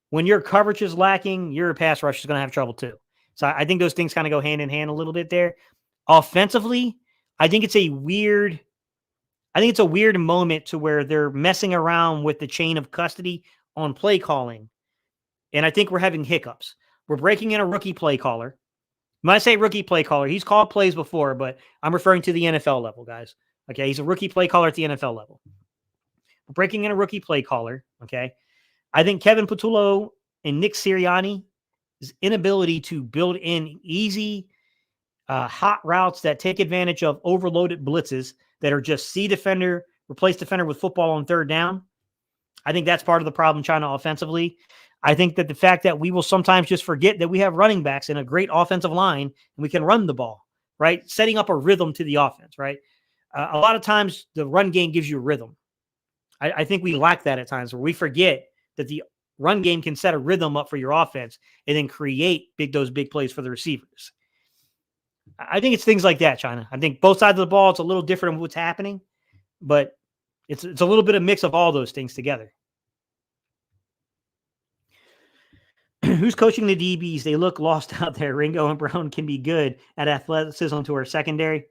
when your coverage is lacking, your pass rush is going to have trouble too. So I think those things kind of go hand in hand a little bit there. Offensively, I think it's a weird moment to where they're messing around with the chain of custody on play calling. And I think we're having hiccups. We're breaking in a rookie play caller. When I say rookie play caller, he's called plays before, but I'm referring to the NFL level, guys. Okay, he's a rookie play caller at the NFL level. We're breaking in a rookie play caller, okay? I think Kevin Patullo and Nick Sirianni's inability to build in easy, hot routes that take advantage of overloaded blitzes that are just see defender, replace defender with football on third down. I think that's part of the problem China offensively. I think that the fact that we will sometimes just forget that we have running backs and a great offensive line and we can run the ball, right? Setting up a rhythm to the offense, right? A lot of times the run game gives you a rhythm. I think we lack that at times where we forget that the run game can set a rhythm up for your offense and then create those big plays for the receivers. I think it's things like that, China. I think both sides of the ball, it's a little different of what's happening, but it's a little bit of mix of all those things together. Who's coaching the DBs? They look lost out there. Ringo and Brown can be good at athleticism to our secondary.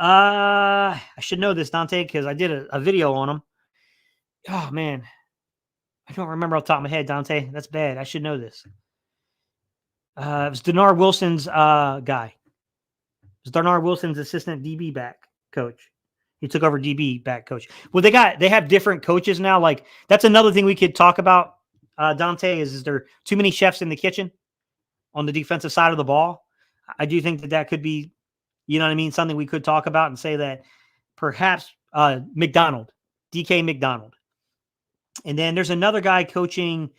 I should know this, Dante, because I did a video on them. Oh, man. I don't remember off the top of my head, Dante. That's bad. I should know this. It was Denard Wilson's guy. It was Denard Wilson's assistant DB back coach. He took over DB back coach. Well, they have different coaches now. Like, that's another thing we could talk about, Dante, is there too many chefs in the kitchen on the defensive side of the ball? I do think that could be, you know what I mean, something we could talk about and say that perhaps McDonald, DK McDonald. And then there's another guy coaching.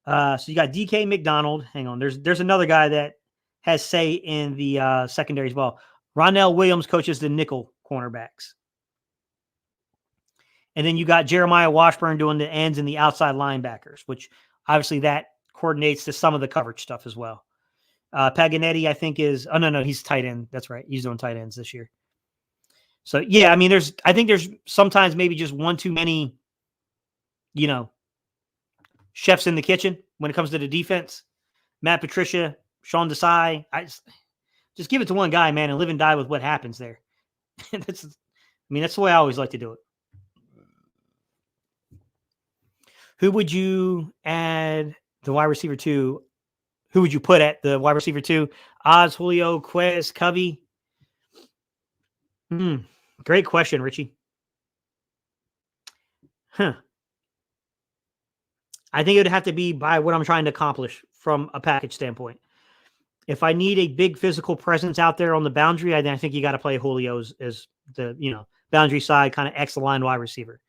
So you got DK McDonald. Hang on. There's another guy that has say in the secondary as well. Ronnell Williams coaches the nickel cornerbacks. And then you got Jeremiah Washburn doing the ends and the outside linebackers, which obviously that coordinates to some of the coverage stuff as well. Paganetti, I think, is – oh, no, he's tight end. That's right. He's doing tight ends this year. So, yeah, I mean, I think there's sometimes maybe just one too many, you know, chefs in the kitchen when it comes to the defense. Matt Patricia, Sean Desai. Just give it to one guy, man, and live and die with what happens there. That's the way I always like to do it. Who would you add the wide receiver to? Who would you put at the wide receiver to? Oz, Julio, Quez, Covey? Great question, Richie. I think it would have to be by what I'm trying to accomplish from a package standpoint. If I need a big physical presence out there on the boundary, I think you got to play Julio as the boundary side kind of X-line wide receiver.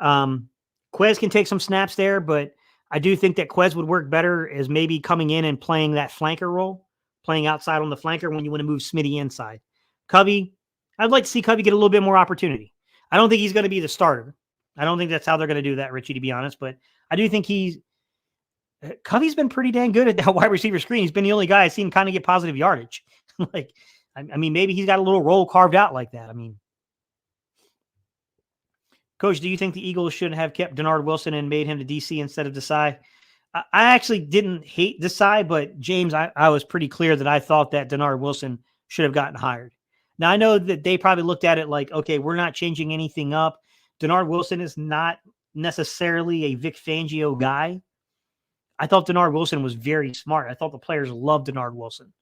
Quez can take some snaps there, but I do think that Quez would work better as maybe coming in and playing that flanker role, playing outside on the flanker when you want to move Smitty inside. Covey, I'd like to see Covey get a little bit more opportunity. I don't think he's going to be the starter. I don't think that's how they're going to do that, Richie, to be honest, but I do think Covey's been pretty dang good at that wide receiver screen. He's been the only guy I've seen kind of get positive yardage. I mean, maybe he's got a little role carved out like that. I mean, Coach, do you think the Eagles should have kept Denard Wilson and made him the DC instead of Desai? I actually didn't hate Desai, but James, I was pretty clear that I thought that Denard Wilson should have gotten hired. Now, I know that they probably looked at it like, okay, we're not changing anything up. Denard Wilson is not necessarily a Vic Fangio guy. I thought Denard Wilson was very smart. I thought the players loved Denard Wilson.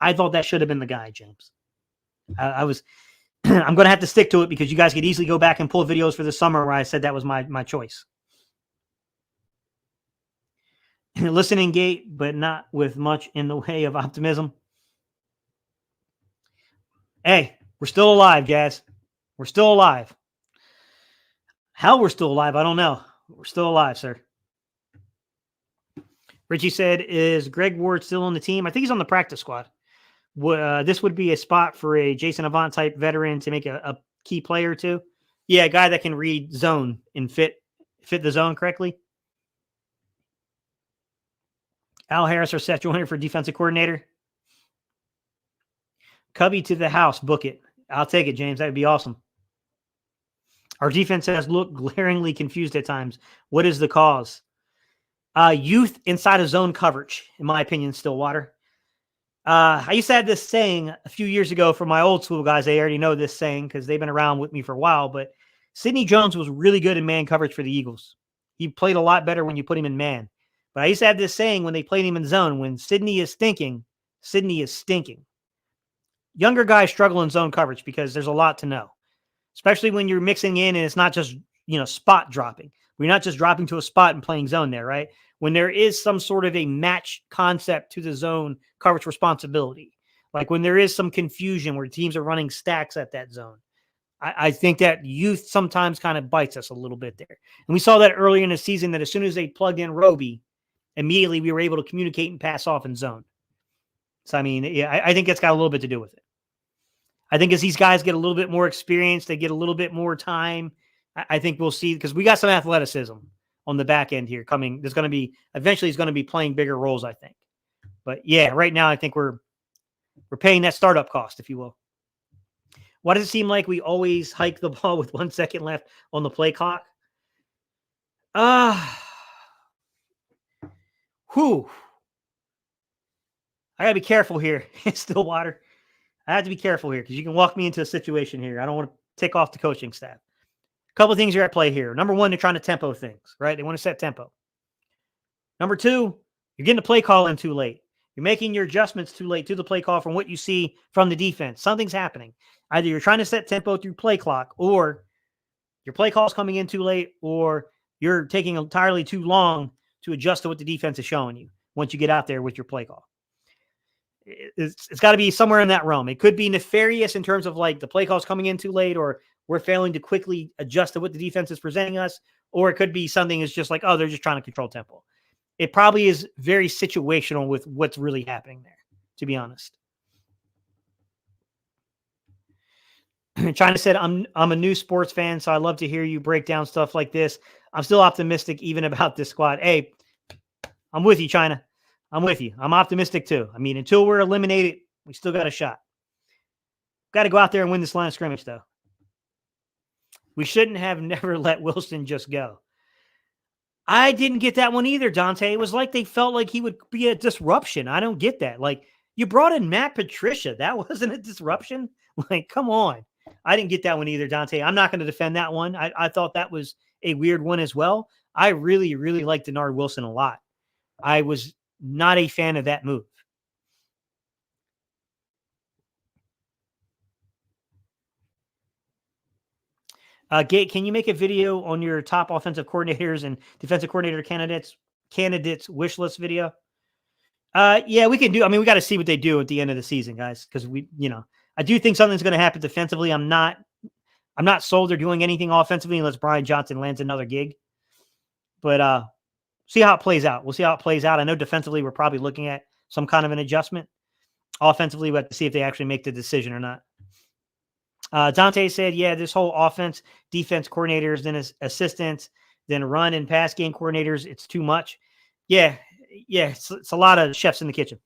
I thought that should have been the guy, James. I'm going to have to stick to it because you guys could easily go back and pull videos for the summer where I said that was my choice. Listening gate, but not with much in the way of optimism. Hey, we're still alive, guys. We're still alive. How we're still alive, I don't know. We're still alive, sir. Richie said, is Greg Ward still on the team? I think he's on the practice squad. This would be a spot for a Jason Avant type veteran to make a key player or two. Yeah, a guy that can read zone and fit the zone correctly. Al Harris or Seth Joyner for defensive coordinator. Covey to the house, book it. I'll take it, James. That would be awesome. Our defense has looked glaringly confused at times. What is the cause? Youth inside of zone coverage, in my opinion, Stillwater. I used to have this saying a few years ago for my old school guys. They already know this saying because they've been around with me for a while. But Sidney Jones was really good in man coverage for the Eagles. He played a lot better when you put him in man. But I used to have this saying when they played him in zone, when Sidney is stinking, Sidney is stinking. Younger guys struggle in zone coverage because there's a lot to know, especially when you're mixing in and it's not just, spot dropping. We're not just dropping to a spot and playing zone there, right? When there is some sort of a match concept to the zone coverage responsibility, Like when there is some confusion where teams are running stacks at that zone. I think that youth sometimes kind of bites us a little bit there. And we saw that earlier in the season that as soon as they plugged in Roby, immediately we were able to communicate and pass off in zone. So, I mean, yeah, I think that's got a little bit to do with it. I think as these guys get a little bit more experience, they get a little bit more time. I think we'll see, because we got some athleticism on the back end here coming. There's going to be, eventually he's going to be playing bigger roles, I think. But yeah, right now I think we're paying that startup cost, if you will. Why does it seem like we always hike the ball with 1 second left on the play clock? Whew. I got to be careful here. Stillwater. I have to be careful here because you can walk me into a situation here. I don't want to take off the coaching staff. A couple of things are at play here. Number one, they're trying to tempo things, right? They want to set tempo. Number two, you're getting the play call in too late. You're making your adjustments too late to the play call from what you see from the defense. Something's happening. Either you're trying to set tempo through play clock, or your play call is coming in too late, or you're taking entirely too long to adjust to what the defense is showing you once you get out there with your play call. It's got to be somewhere in that realm. It could be nefarious in terms of like the play call is coming in too late, or we're failing to quickly adjust to what the defense is presenting us, or it could be something is just like, oh, they're just trying to control tempo. It probably is very situational with what's really happening there, to be honest. China said, I'm a new sports fan, so I love to hear you break down stuff like this. I'm still optimistic even about this squad. Hey, I'm with you, China. I'm with you. I'm optimistic too. I mean, until we're eliminated, we still got a shot. Got to go out there and win this line of scrimmage, though. We shouldn't have never let Wilson just go. I didn't get that one either, Dante. It was like they felt like he would be a disruption. I don't get that. Like, you brought in Matt Patricia. That wasn't a disruption. Like, come on. I didn't get that one either, Dante. I'm not going to defend that one. I thought that was a weird one as well. I really, really liked Denard Wilson a lot. I was not a fan of that move. Gate, can you make a video on your top offensive coordinators and defensive coordinator candidates wish list video? Yeah, we can do. I mean, we got to see what they do at the end of the season, guys, because I do think something's going to happen defensively. I'm not sold they're doing anything offensively unless Brian Johnson lands another gig. But see how it plays out. We'll see how it plays out. I know defensively we're probably looking at some kind of an adjustment. Offensively, we have to see if they actually make the decision or not. Dante said, yeah, this whole offense, defense coordinators, then assistants, then run and pass game coordinators, it's too much. Yeah, it's a lot of chefs in the kitchen.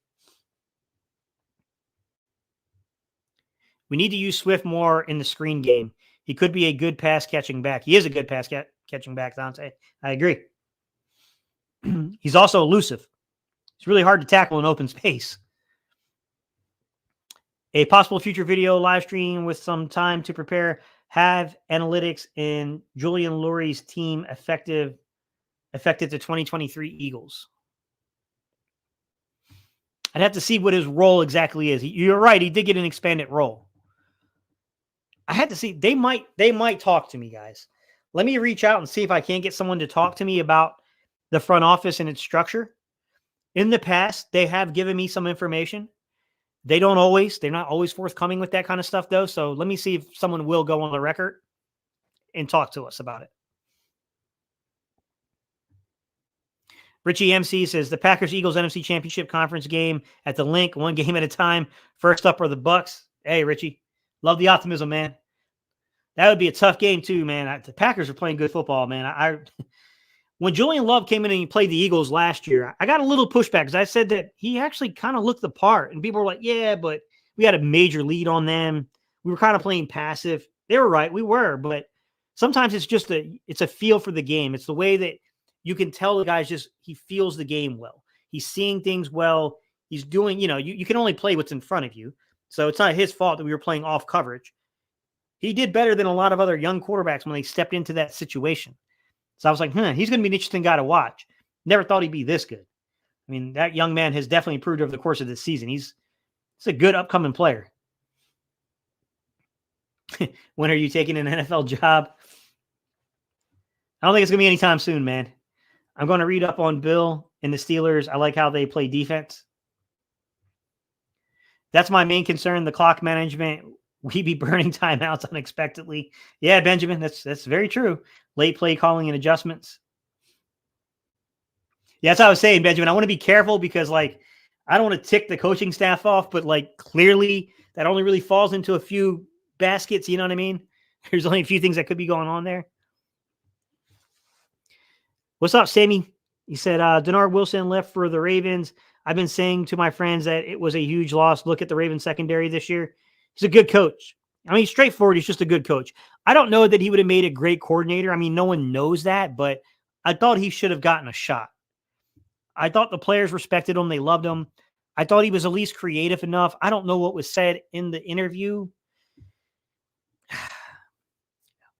We need to use Swift more in the screen game. He could be a good pass catching back. He is a good pass catching back, Dante. I agree. He's also elusive. It's really hard to tackle in open space. A possible future video live stream with some time to prepare. Have analytics in Julian Lurie's team affected the 2023 Eagles. I'd have to see what his role exactly is. You're right. He did get an expanded role. I had to see. They might talk to me, guys. Let me reach out and see if I can't get someone to talk to me about the front office and its structure. In the past, they have given me some information. They're not always forthcoming with that kind of stuff, though. So let me see if someone will go on the record and talk to us about it. Richie MC says the Packers-Eagles NFC Championship Conference game at the link, one game at a time. First up are the Bucks. Hey, Richie, love the optimism, man. That would be a tough game too, man. The Packers are playing good football, man. When Julian Love came in and he played the Eagles last year, I got a little pushback because I said that he actually kind of looked the part. And people were like, yeah, but we had a major lead on them. We were kind of playing passive. They were right. We were. But sometimes it's just it's a feel for the game. It's the way that you can tell the guy's he feels the game well. He's seeing things well. He's doing, you can only play what's in front of you. So it's not his fault that we were playing off coverage. He did better than a lot of other young quarterbacks when they stepped into that situation. So I was like, he's going to be an interesting guy to watch. Never thought he'd be this good. I mean, that young man has definitely improved over the course of this season. He's a good upcoming player. When are you taking an NFL job? I don't think it's going to be anytime soon, man. I'm going to read up on Bill and the Steelers. I like how they play defense. That's my main concern. The clock management. We be burning timeouts unexpectedly. Yeah, Benjamin, that's very true. Late play calling and adjustments. Yeah, that's what I was saying, Benjamin. I want to be careful because, like, I don't want to tick the coaching staff off, but like clearly that only really falls into a few baskets. You know what I mean? There's only a few things that could be going on there. What's up, Sammy? He said, Denard Wilson left for the Ravens. I've been saying to my friends that it was a huge loss. Look at the Ravens secondary this year. He's a good coach. I mean, straightforward. He's just a good coach. I don't know that he would have made a great coordinator. I mean, no one knows that, but I thought he should have gotten a shot. I thought the players respected him. They loved him. I thought he was at least creative enough. I don't know what was said in the interview.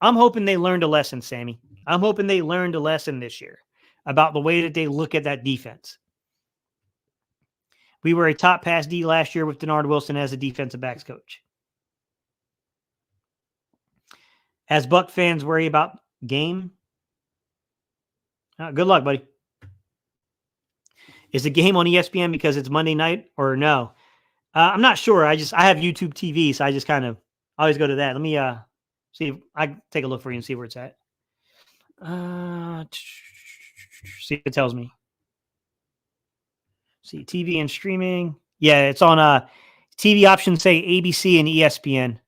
I'm hoping they learned a lesson, Sammy. I'm hoping they learned a lesson this year about the way that they look at that defense. We were a top pass D last year with Denard Wilson as a defensive backs coach. As Buck fans worry about game, good luck, buddy. Is the game on ESPN because it's Monday night or no? I'm not sure. I have YouTube TV, so I just kind of always go to that. Let me see if I take a look for you and see where it's at. See if it tells me. See TV and streaming. Yeah, it's on TV options say ABC and ESPN.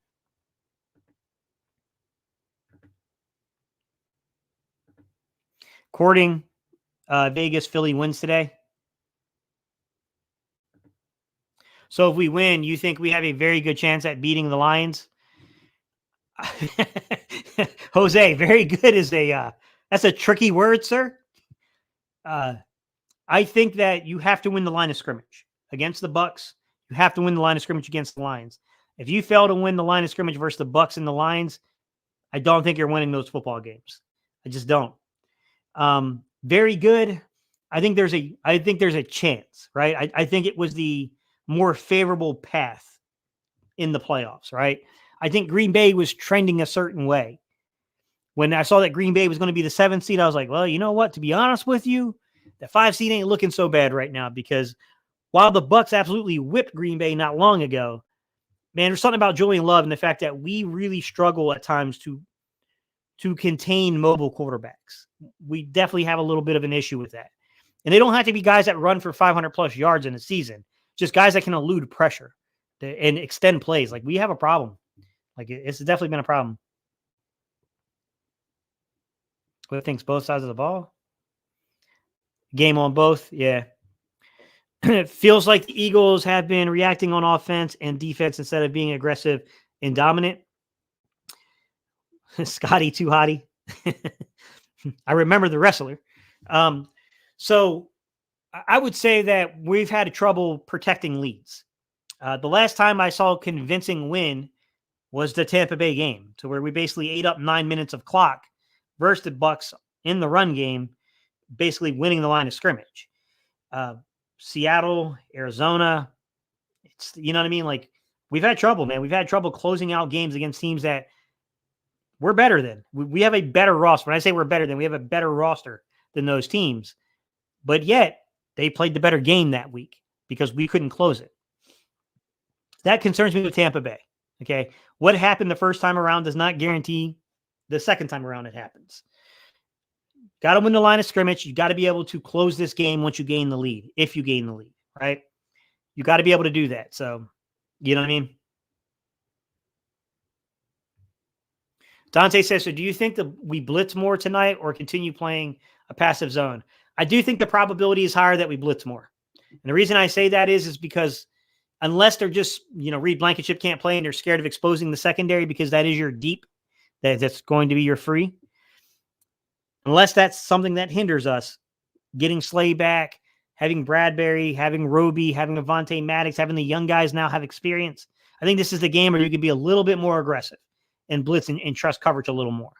According Vegas, Philly wins today. So if we win, you think we have a very good chance at beating the Lions? Jose, very good is that's a tricky word, sir. I think that you have to win the line of scrimmage against the Bucks. You have to win the line of scrimmage against the Lions. If you fail to win the line of scrimmage versus the Bucks and the Lions, I don't think you're winning those football games. I just don't. Very good. I think there's a chance, right? I think it was the more favorable path in the playoffs, right? I think Green Bay was trending a certain way. When I saw that Green Bay was going to be the 7th seed, I was like, well, you know what? To be honest with you, the 5 seed ain't looking so bad right now because while the Bucks absolutely whipped Green Bay not long ago, man, there's something about Julian Love and the fact that we really struggle at times to contain mobile quarterbacks. We definitely have a little bit of an issue with that. And they don't have to be guys that run for 500 plus yards in a season, just guys that can elude pressure and extend plays. Like we have a problem. Like it's definitely been a problem. What thinks both sides of the ball? Game on both. Yeah. It feels like the Eagles have been reacting on offense and defense instead of being aggressive and dominant. Scotty too hottie. I remember the wrestler. So I would say that we've had trouble protecting leads. The last time I saw a convincing win was the Tampa Bay game, to where we basically ate up 9 minutes of clock versus the Bucks in the run game, basically winning the line of scrimmage. Seattle, Arizona, it's, you know what I mean? Like we've had trouble, man. We've had trouble closing out games against teams that we're better than. We have a better roster. When I say we're better than, we have a better roster than those teams. But yet they played the better game that week because we couldn't close it. That concerns me with Tampa Bay. Okay. What happened the first time around does not guarantee the second time around it happens. Got to win the line of scrimmage. You got to be able to close this game once you gain the lead, if you gain the lead, right? You got to be able to do that. So, you know what I mean? Dante says, so do you think that we blitz more tonight or continue playing a passive zone? I do think the probability is higher that we blitz more. And the reason I say that is because unless they're just, Reed Blankenship can't play and they're scared of exposing the secondary because that is your deep, that's going to be your free. Unless that's something that hinders us, getting Slay back, having Bradbury, having Roby, having Avonte Maddox, having the young guys now have experience. I think this is the game where you can be a little bit more aggressive and blitz and trust coverage a little more.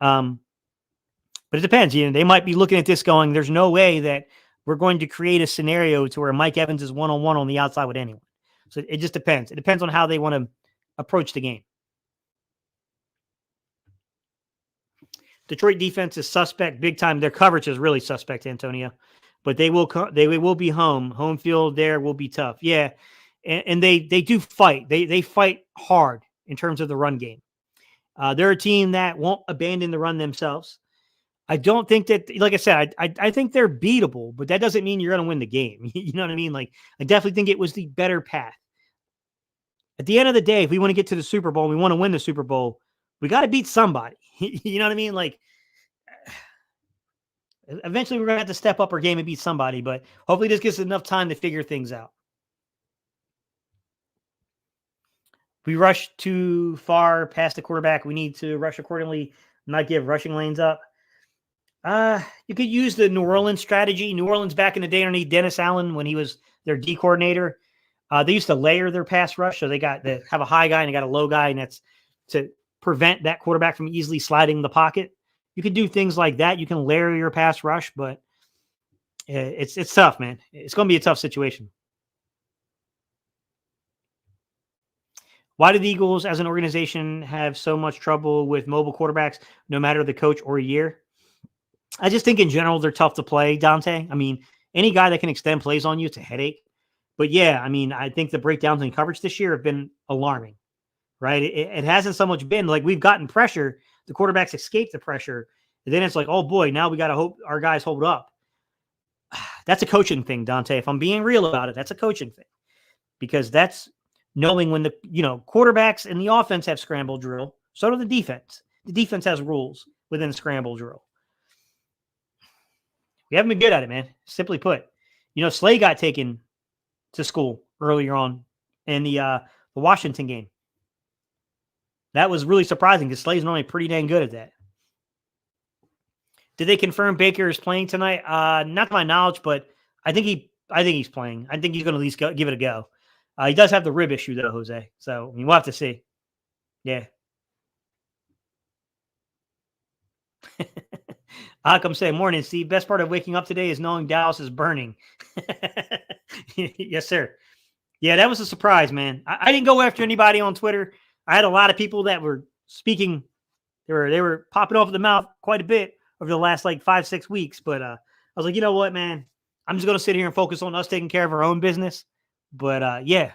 But it depends. They might be looking at this going, there's no way that we're going to create a scenario to where Mike Evans is one-on-one on the outside with anyone. So it just depends. It depends on how they want to approach the game. Detroit defense is suspect big time. Their coverage is really suspect, Antonio. But they will be home. Home field there will be tough. Yeah. and they do fight. They fight hard in terms of the run game. They're a team that won't abandon the run themselves. I don't think that, like I said, I think they're beatable, but that doesn't mean you're going to win the game. You know what I mean? Like, I definitely think it was the better path. At the end of the day, if we want to get to the Super Bowl, we want to win the Super Bowl, we got to beat somebody. You know what I mean? Like, eventually we're going to have to step up our game and beat somebody, but hopefully this gives us enough time to figure things out. We rush too far past the quarterback. We need to rush accordingly, not give rushing lanes up. You could use the New Orleans strategy. New Orleans back in the day underneath Dennis Allen when he was their D coordinator. They used to layer their pass rush. So they have a high guy and they got a low guy, and that's to prevent that quarterback from easily sliding the pocket. You can do things like that. You can layer your pass rush, but it's tough, man. It's going to be a tough situation. Why do the Eagles as an organization have so much trouble with mobile quarterbacks, no matter the coach or year? I just think in general, they're tough to play, Dante. I mean, any guy that can extend plays on you, it's a headache. But yeah, I mean, I think the breakdowns in coverage this year have been alarming, right? It hasn't so much been like we've gotten pressure. The quarterbacks escape the pressure. And then it's like, oh boy, now we got to hope our guys hold up. That's a coaching thing, Dante. If I'm being real about it, that's a coaching thing. Because that's knowing when the quarterbacks and the offense have scramble drill. So do the defense. The defense has rules within scramble drill. We haven't been good at it, man. Simply put. Slay got taken to school earlier on in the Washington game. That was really surprising because Slay's normally pretty dang good at that. Did they confirm Baker is playing tonight? Not to my knowledge, but I think he's playing. I think he's going to at least give it a go. He does have the rib issue though, Jose. So we'll have to see. Yeah. Akam say, morning, Steve. Best part of waking up today is knowing Dallas is burning. Yes, sir. Yeah, that was a surprise, man. I didn't go after anybody on Twitter. I had a lot of people that were speaking. They were popping off the mouth quite a bit over the last 5-6 weeks. But I was like, you know what, man? I'm just going to sit here and focus on us taking care of our own business. But yeah,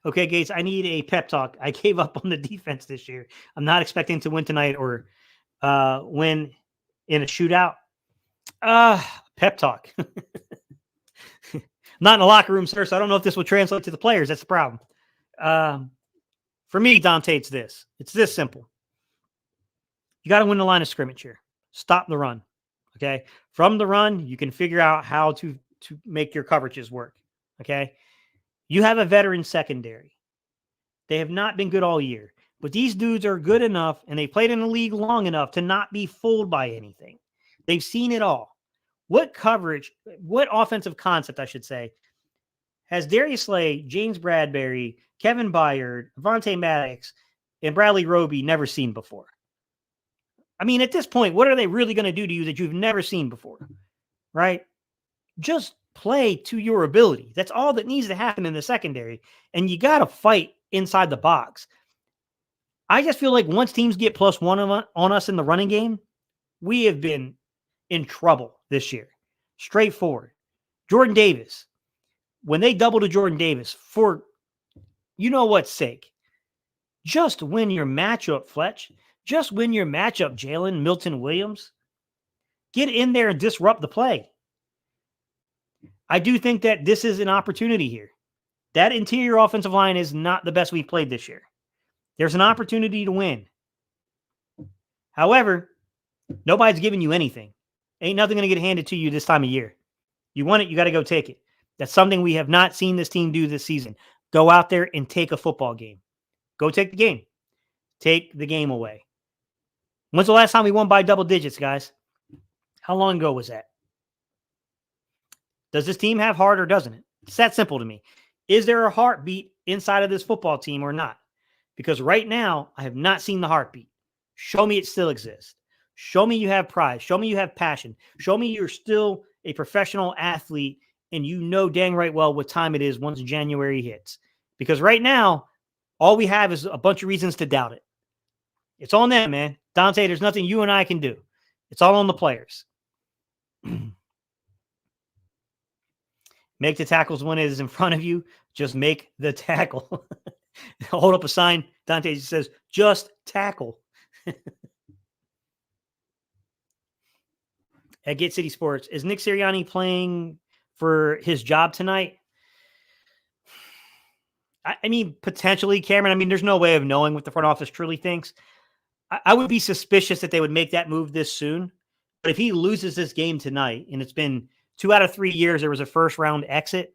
okay, Gates, I need a pep talk. I gave up on the defense this year. I'm not expecting to win tonight or win in a shootout. Pep talk. Not in the locker room, sir, so I don't know if this will translate to the players. That's the problem. For me, Dante, it's this. It's this simple. You got to win the line of scrimmage here. Stop the run, okay? From the run, you can figure out how to make your coverages work, okay? You have a veteran secondary. They have not been good all year, but these dudes are good enough, and they played in the league long enough to not be fooled by anything. They've seen it all. What offensive concept, I should say, has Darius Slay, James Bradbury, Kevin Byard, Avonte Maddox, and Bradley Roby never seen before? I mean, at this point, what are they really going to do to you that you've never seen before, right? Just play to your ability. That's all that needs to happen in the secondary. And you got to fight inside the box. I just feel like once teams get +1 on us in the running game, we have been in trouble this year. Straightforward. Jordan Davis, when they double to Jordan Davis, for you know what's sake, just win your matchup, Fletch. Just win your matchup, Jalen Milton Williams. Get in there and disrupt the play. I do think that this is an opportunity here. That interior offensive line is not the best we've played this year. There's an opportunity to win. However, nobody's giving you anything. Ain't nothing going to get handed to you this time of year. You want it, you got to go take it. That's something we have not seen this team do this season. Go out there and take a football game. Go take the game. Take the game away. When's the last time we won by double digits, guys? How long ago was that? Does this team have heart or doesn't it? It's that simple to me. Is there a heartbeat inside of this football team or not? Because right now, I have not seen the heartbeat. Show me it still exists. Show me you have pride. Show me you have passion. Show me you're still a professional athlete and you know dang right well what time it is once January hits. Because right now, all we have is a bunch of reasons to doubt it. It's on them, man. Dante, there's nothing you and I can do. It's all on the players. Make the tackles when it is in front of you. Just make the tackle. Hold up a sign. Dante says, just tackle. At Gate City Sports, is Nick Sirianni playing for his job tonight? I mean, potentially, Cameron. I mean, there's no way of knowing what the front office truly thinks. I would be suspicious that they would make that move this soon. But if he loses this game tonight, and it's been 2 out of 3 years, there was a first-round exit,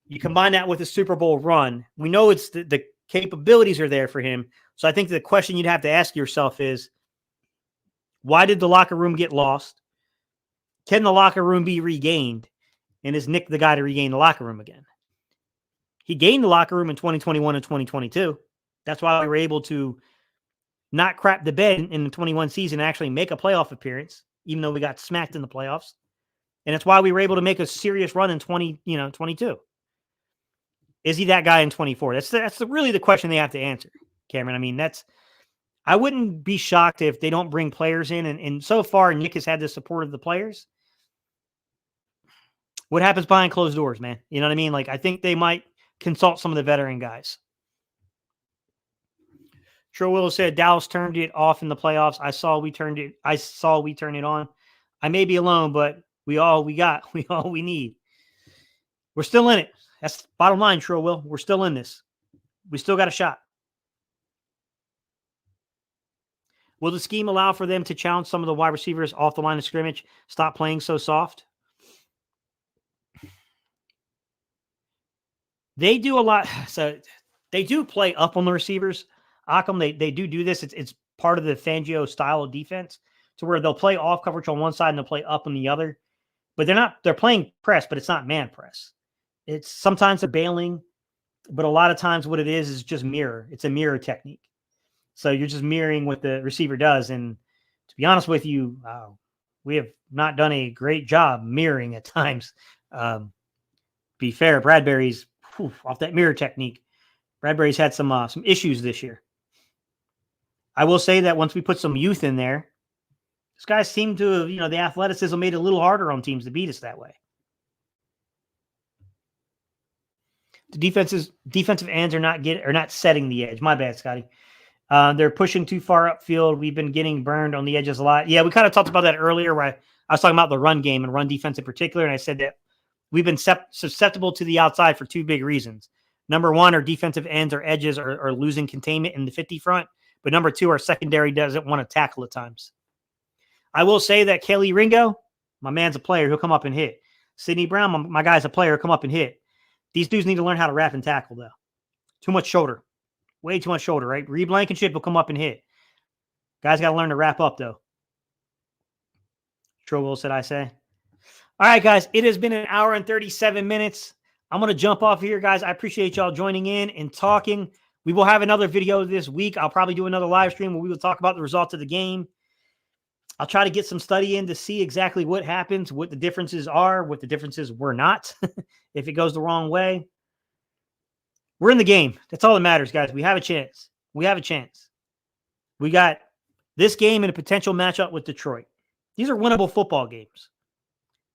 you combine that with a Super Bowl run, we know it's the capabilities are there for him. So I think the question you'd have to ask yourself is, why did the locker room get lost? Can the locker room be regained? And is Nick the guy to regain the locker room again? He gained the locker room in 2021 and 2022. That's why we were able to not crap the bed in the 21 season and actually make a playoff appearance, even though we got smacked in the playoffs. And it's why we were able to make a serious run in 22. Is he that guy in 24? That's really the question they have to answer, Cameron. I mean, I wouldn't be shocked if they don't bring players in. And so far, Nick has had the support of the players. What happens behind closed doors, man? You know what I mean? Like, I think they might consult some of the veteran guys. Troy Willow said Dallas turned it off in the playoffs. I saw we turn it on. I may be alone, but we all we need. We're still in it. That's bottom line, Troy Will. We're still in this. We still got a shot. Will the scheme allow for them to challenge some of the wide receivers off the line of scrimmage? Stop playing so soft. They do a lot. So they do play up on the receivers. Occam, they do this. It's part of the Fangio style of defense, to where they'll play off coverage on one side and they'll play up on the other. But they're playing press, but it's not man press. It's sometimes they're bailing, but a lot of times what it is just mirror. It's a mirror technique. So you're just mirroring what the receiver does. And to be honest with you, we have not done a great job mirroring at times. Be fair, Bradbury's off that mirror technique. Bradbury's had some issues this year. I will say that once we put some youth in there, these guys seem to have, the athleticism made it a little harder on teams to beat us that way. The defensive ends are not setting the edge. My bad, Scotty. They're pushing too far upfield. We've been getting burned on the edges a lot. Yeah, we kind of talked about that earlier, where I was talking about the run game and run defense in particular, and I said that we've been susceptible to the outside for two big reasons. Number one, our defensive ends or edges are losing containment in the 50 front. But number two, our secondary doesn't want to tackle at times. I will say that Kelly Ringo, my man's a player. He'll come up and hit. Sidney Brown, my guy's a player. He'll come up and hit. These dudes need to learn how to wrap and tackle, though. Too much shoulder. Way too much shoulder, right? Reed Blankenship will come up and hit. Guys got to learn to wrap up, though. Troll said I say. All right, guys. It has been an hour and 37 minutes. I'm going to jump off here, guys. I appreciate y'all joining in and talking. We will have another video this week. I'll probably do another live stream where we will talk about the results of the game. I'll try to get some study in to see exactly what happens, what the differences are, what the differences were not, if it goes the wrong way. We're in the game. That's all that matters, guys. We have a chance. We have a chance. We got this game and a potential matchup with Detroit. These are winnable football games.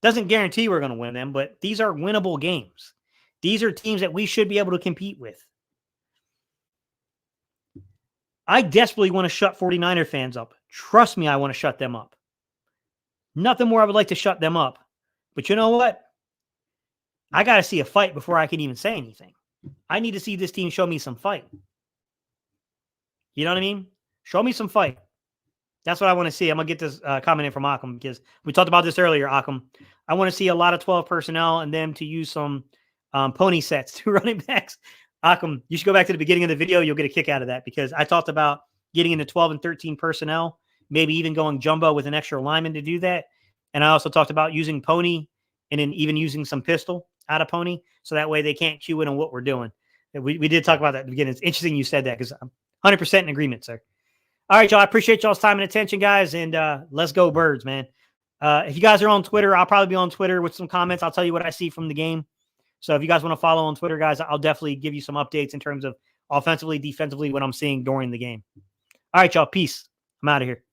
Doesn't guarantee we're going to win them, but these are winnable games. These are teams that we should be able to compete with. I desperately want to shut 49er fans up. Trust me, I want to shut them up. Nothing more I would like to shut them up. But you know what? I got to see a fight before I can even say anything. I need to see this team show me some fight. You know what I mean? Show me some fight. That's what I want to see. I'm going to get this comment in from Occam, because we talked about this earlier, Occam. I want to see a lot of 12 personnel and them to use some pony sets to running backs. Occam, you should go back to the beginning of the video. You'll get a kick out of that, because I talked about getting into 12 and 13 personnel, maybe even going jumbo with an extra lineman to do that. And I also talked about using pony and then even using some pistol out of pony, so that way they can't cue in on what we're doing. We did talk about that at the beginning. It's interesting you said that, because I'm 100% in agreement, sir. All right, y'all. I appreciate y'all's time and attention, guys, and let's go Birds, man. If you guys are on Twitter, I'll probably be on Twitter with some comments. I'll tell you what I see from the game. So if you guys want to follow on Twitter, guys, I'll definitely give you some updates in terms of offensively, defensively, what I'm seeing during the game. All right, y'all. Peace. I'm out of here.